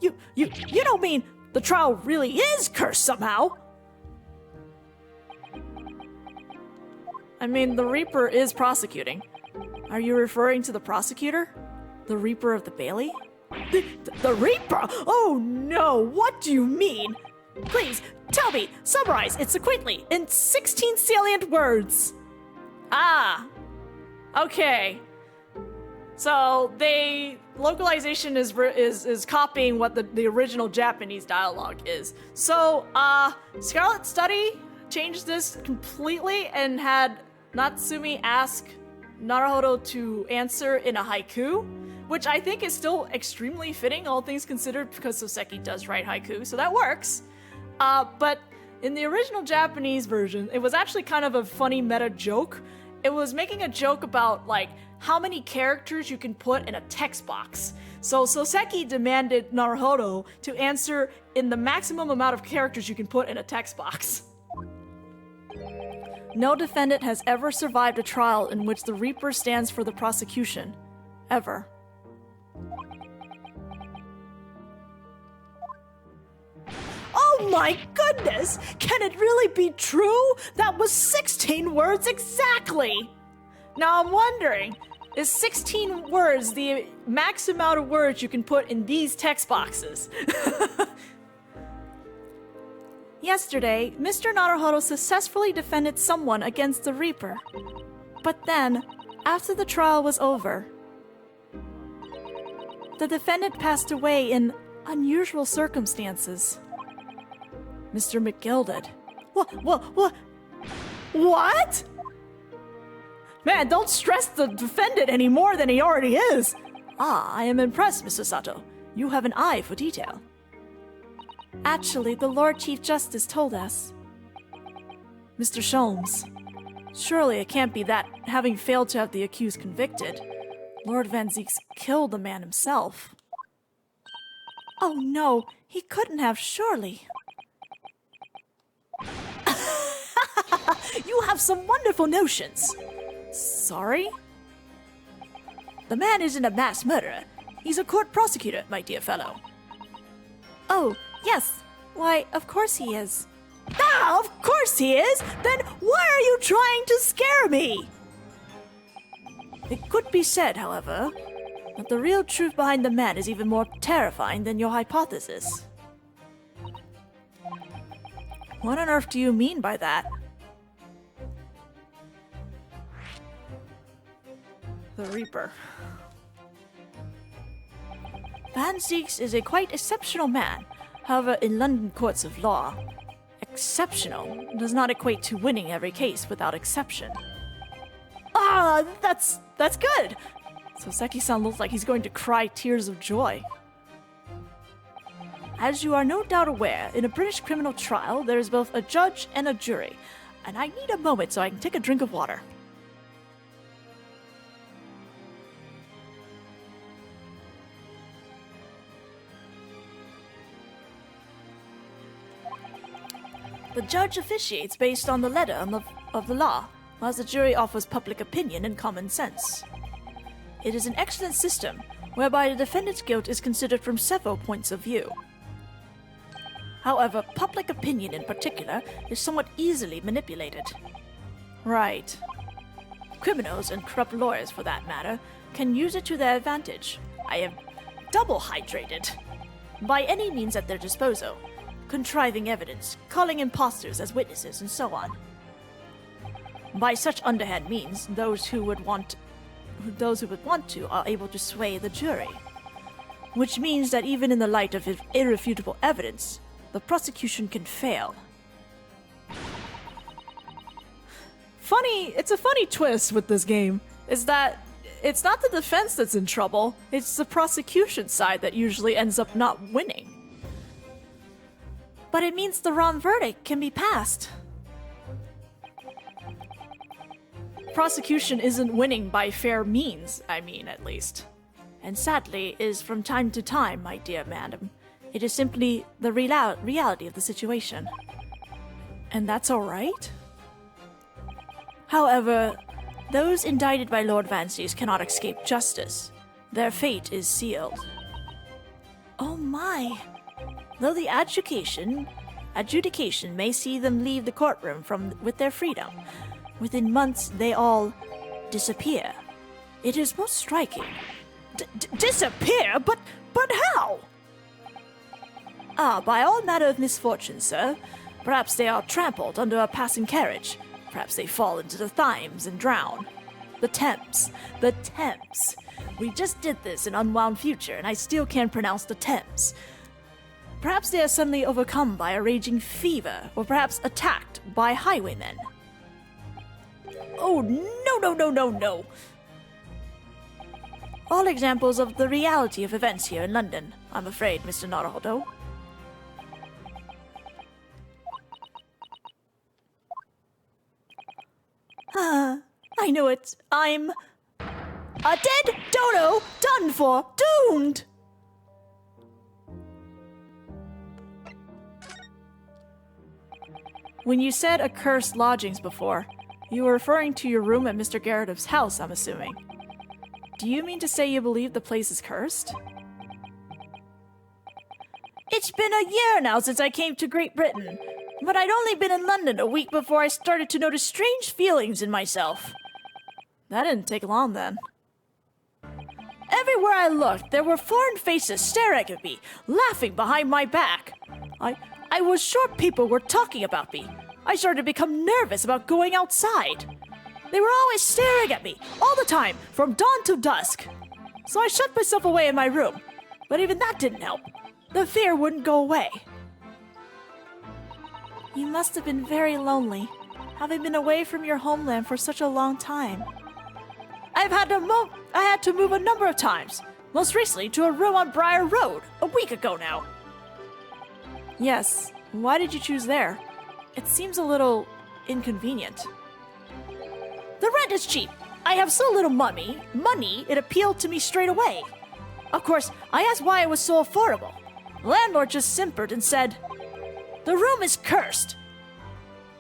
You don't mean the trial really is cursed somehow? I mean, the Reaper is prosecuting. Are you referring to the prosecutor? The Reaper of the Bailey? The Reaper? Oh no, what do you mean? Please, tell me, summarize it succinctly in 16 salient words. Ah, okay. So localization is copying what the original Japanese dialogue is. So, Scarlet Study changed this completely and had Natsumi ask Naruhodo to answer in a haiku, which I think is still extremely fitting, all things considered, because Soseki does write haiku, so that works. But in the original Japanese version, it was actually kind of a funny meta joke. It was making a joke about, like, how many characters you can put in a text box. So Soseki demanded Naruhodo to answer in the maximum amount of characters you can put in a text box. No defendant has ever survived a trial in which the Reaper stands for the prosecution. Ever. Oh my goodness! Can it really be true? That was 16 words exactly! Now I'm wondering, is 16 words the max amount of words you can put in these text boxes? Yesterday, Mr. Naruhodo successfully defended someone against the Reaper. But then, after the trial was over, the defendant passed away in unusual circumstances. Mr. McGilded. What? Man, don't stress the defendant any more than he already is. I am impressed, Mr. Sato. You have an eye for detail. Actually, the Lord Chief Justice told us. Mr. Sholmes, surely it can't be that, having failed to have the accused convicted, Lord Van Zieks killed the man himself. Oh no, he couldn't have, surely. You have some wonderful notions. Sorry? The man isn't a mass murderer. He's a court prosecutor, my dear fellow. Oh, yes. Why, of course he is. Ah, of course he is! Then why are you trying to scare me? It could be said, however, that the real truth behind the man is even more terrifying than your hypothesis. What on earth do you mean by that? The Reaper. Van Zieks is a quite exceptional man. However, in London courts of law, exceptional does not equate to winning every case without exception. Ah, that's good. So Seki-san looks like he's going to cry tears of joy. As you are no doubt aware, in a British criminal trial, there is both a judge and a jury. And I need a moment so I can take a drink of water. The judge officiates based on the letter of the law, whilst the jury offers public opinion and common sense. It is an excellent system, whereby the defendant's guilt is considered from several points of view. However, public opinion in particular is somewhat easily manipulated. Right. Criminals and corrupt lawyers, for that matter, can use it to their advantage. I am double hydrated. By any means at their disposal. Contriving evidence, calling imposters as witnesses, and so on. By such underhand means, those who would want to are able to sway the jury. Which means that even in the light of irrefutable evidence, the prosecution can fail. It's a funny twist with this game, is that it's not the defense that's in trouble, it's the prosecution side that usually ends up not winning. But it means the wrong verdict can be passed. Prosecution isn't winning by fair means, at least. And sadly, is from time to time, my dear madam. It is simply the reality of the situation. And that's alright? However, those indicted by Lord Van Zieks cannot escape justice. Their fate is sealed. Oh my! Though the adjudication may see them leave the courtroom with their freedom, within months they all disappear. It is most striking. Disappear? But how? By all manner of misfortune, sir. Perhaps they are trampled under a passing carriage. Perhaps they fall into the Thames and drown. The Thames. We just did this in Unwound Future, and I still can't pronounce the Thames. Perhaps they are suddenly overcome by a raging fever, or perhaps attacked by highwaymen. Oh, no. All examples of the reality of events here in London, I'm afraid, Mr. Naruhodo. I knew it. I'm a dead dodo, done for, doomed! When you said accursed lodgings before, you were referring to your room at Mr. Garrett's house, I'm assuming. Do you mean to say you believe the place is cursed? It It's been a year now since I came to Great Britain, but I'd only been in London a week before I started to notice strange feelings in myself. That didn't take long then. Everywhere I looked, there were foreign faces staring at me, laughing behind my back. I was sure people were talking about me. I started to become nervous about going outside. They were always staring at me, all the time, from dawn to dusk. So I shut myself away in my room, but even that didn't help. The fear wouldn't go away. You must have been very lonely, having been away from your homeland for such a long time. I had to move a number of times, most recently to a room on Briar Road, a week ago now. Yes, why did you choose there? It seems a little inconvenient. The rent is cheap. I have so little money, it appealed to me straight away. Of course, I asked why it was so affordable. The landlord just simpered and said, "The room is cursed."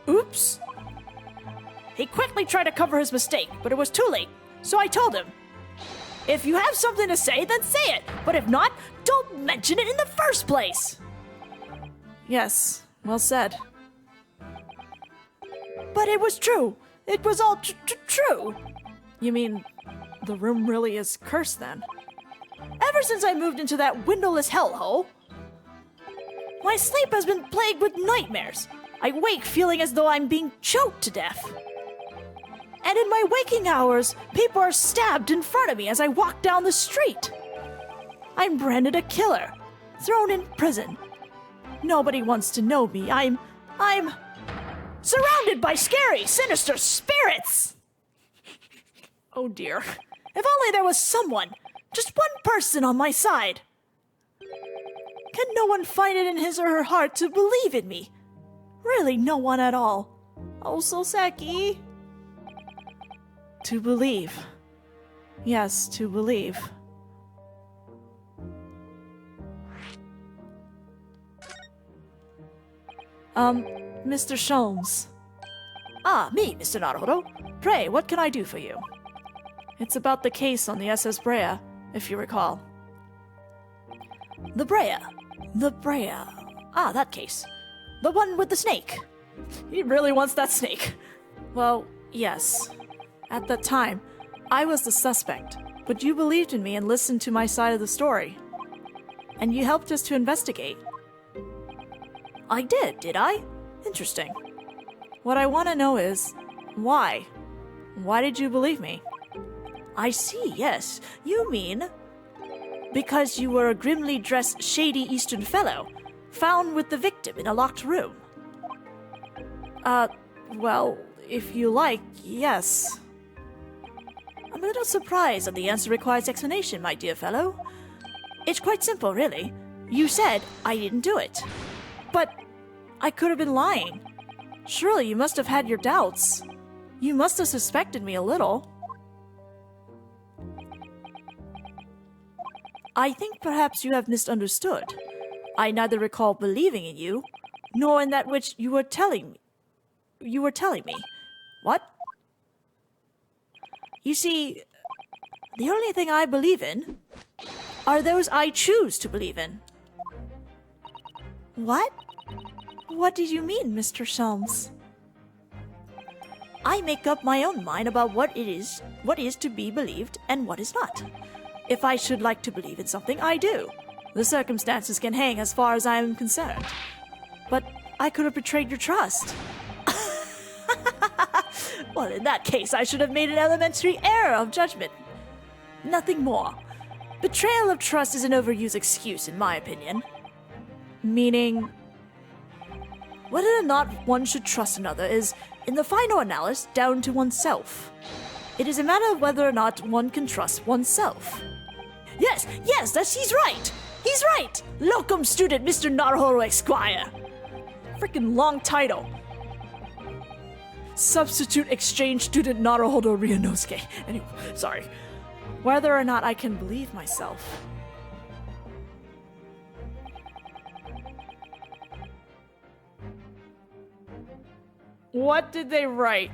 Oops. He quickly tried to cover his mistake, but it was too late, so I told him, "If you have something to say, then say it, but if not, don't mention it in the first place." Yes, well said. But it was true. It was all true. You mean, the room really is cursed then? Ever since I moved into that windowless hellhole, my sleep has been plagued with nightmares. I wake feeling as though I'm being choked to death. And in my waking hours, people are stabbed in front of me as I walk down the street. I'm branded a killer, thrown in prison. Nobody wants to know me. I'm surrounded by scary, sinister spirits. Oh dear. If only there was someone, just one person on my side. Can no one find it in his or her heart to believe in me? Really, no one at all. Oh, Soseki. To believe. Yes, to believe. Mr. Sholmes. Ah, me, Mr. Naruhodo. Pray, what can I do for you? It's about the case on the SS Brea, if you recall. The Brea. Ah, that case. The one with the snake. He really wants that snake. Well, yes. At that time, I was the suspect, but you believed in me and listened to my side of the story. And you helped us to investigate. I did I? Interesting. What I want to know is, why? Why did you believe me? I see, yes. You mean because you were a grimly dressed, shady Eastern fellow, found with the victim in a locked room. Well, if you like, yes. I'm a little surprised that the answer requires explanation, my dear fellow. It's quite simple, really. You said I didn't do it. But I could have been lying. Surely you must have had your doubts. You must have suspected me a little. I think perhaps you have misunderstood. I neither recall believing in you, nor in that which you were telling me. What? You see, the only thing I believe in are those I choose to believe in. What? What did you mean, Mr. Sholmes? I make up my own mind about what is to be believed and what is not. If I should like to believe in something, I do. The circumstances can hang as far as I am concerned. But I could have betrayed your trust. Well, in that case, I should have made an elementary error of judgment. Nothing more. Betrayal of trust is an overused excuse, in my opinion. Meaning? Whether or not one should trust another is, in the final analysis, down to oneself. It is a matter of whether or not one can trust oneself. Yes, he's right! He's right! Locum student Mr. Naruhodo Esquire! Freaking long title. Substitute exchange student Naruhodo Ryunosuke. Anyway, sorry. Whether or not I can believe myself. What did they write?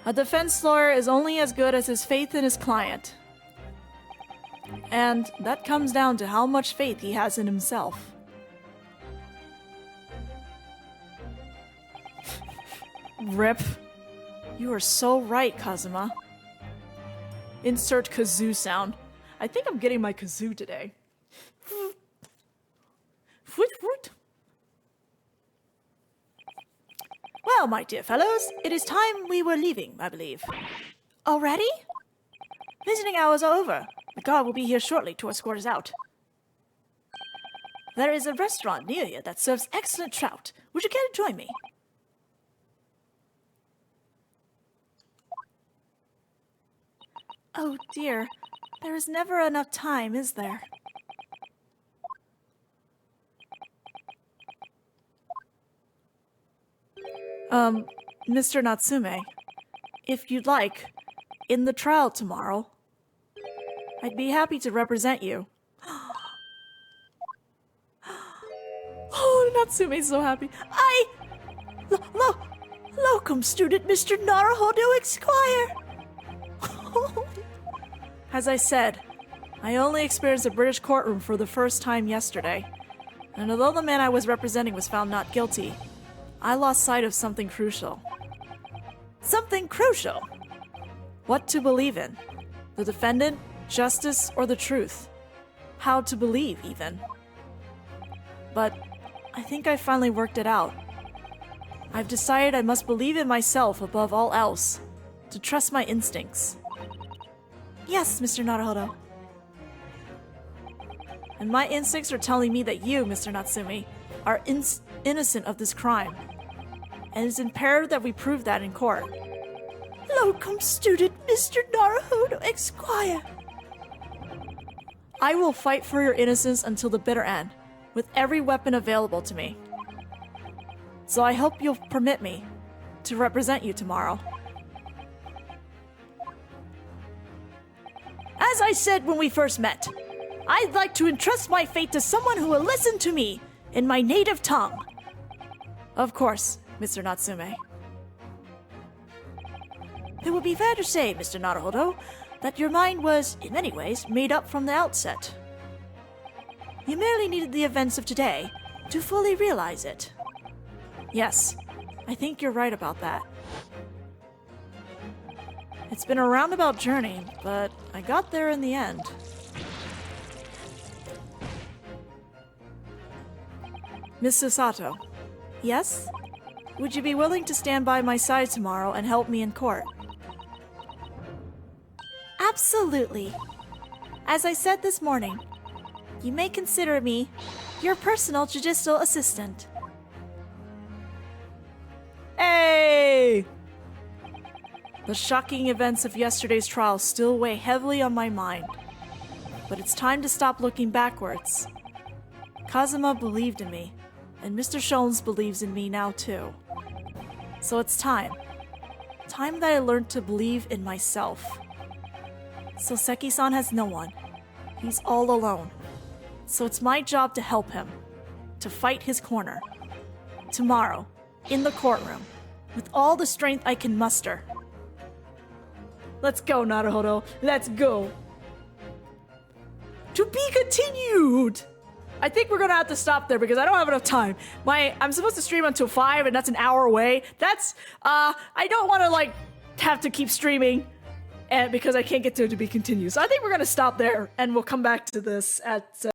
A defense lawyer is only as good as his faith in his client. And that comes down to how much faith he has in himself. Rip. You are so right, Kazuma. Insert kazoo sound. I think I'm getting my kazoo today. Well, my dear fellows, it is time we were leaving, I believe. Already? Visiting hours are over. The guard will be here shortly to escort us out. There is a restaurant near here that serves excellent trout. Would you care to join me? Oh dear, there is never enough time, is there? Mr. Natsume, if you'd like, in the trial tomorrow, I'd be happy to represent you. Oh, Natsume's so happy. Locum student Mr. Naruhodo Esquire! As I said, I only experienced a British courtroom for the first time yesterday, and although the man I was representing was found not guilty, I lost sight of something crucial. Something crucial! What to believe in? The defendant, justice, or the truth? How to believe, even. But I think I finally worked it out. I've decided I must believe in myself above all else, to trust my instincts. Yes, Mr. Naruhodo. And my instincts are telling me that you, Mr. Natsume, are innocent of this crime. And it's imperative that we prove that in court. Locum student Mr. Naruhodo Esquire. I will fight for your innocence until the bitter end, with every weapon available to me. So I hope you'll permit me to represent you tomorrow. As I said when we first met, I'd like to entrust my fate to someone who will listen to me in my native tongue. Of course, Mr. Natsume. It would be fair to say, Mr. Naruhodo, that your mind was, in many ways, made up from the outset. You merely needed the events of today to fully realize it. Yes, I think you're right about that. It's been a roundabout journey, but I got there in the end. Miss Susato. Yes? Would you be willing to stand by my side tomorrow and help me in court? Absolutely. As I said this morning, you may consider me your personal judicial assistant. Hey! The shocking events of yesterday's trial still weigh heavily on my mind. But it's time to stop looking backwards. Kazuma believed in me, and Mr. Shones believes in me now too. So it's time. Time that I learned to believe in myself. Soseki-san has no one. He's all alone. So it's my job to help him. To fight his corner. Tomorrow, in the courtroom, with all the strength I can muster. Let's go, Naruhodo. Let's go. To be continued! I think we're gonna have to stop there because I don't have enough time. I'm supposed to stream until 5 and that's an hour away. I don't want to have to keep streaming because I can't get to be continued. So I think we're gonna stop there and we'll come back to this at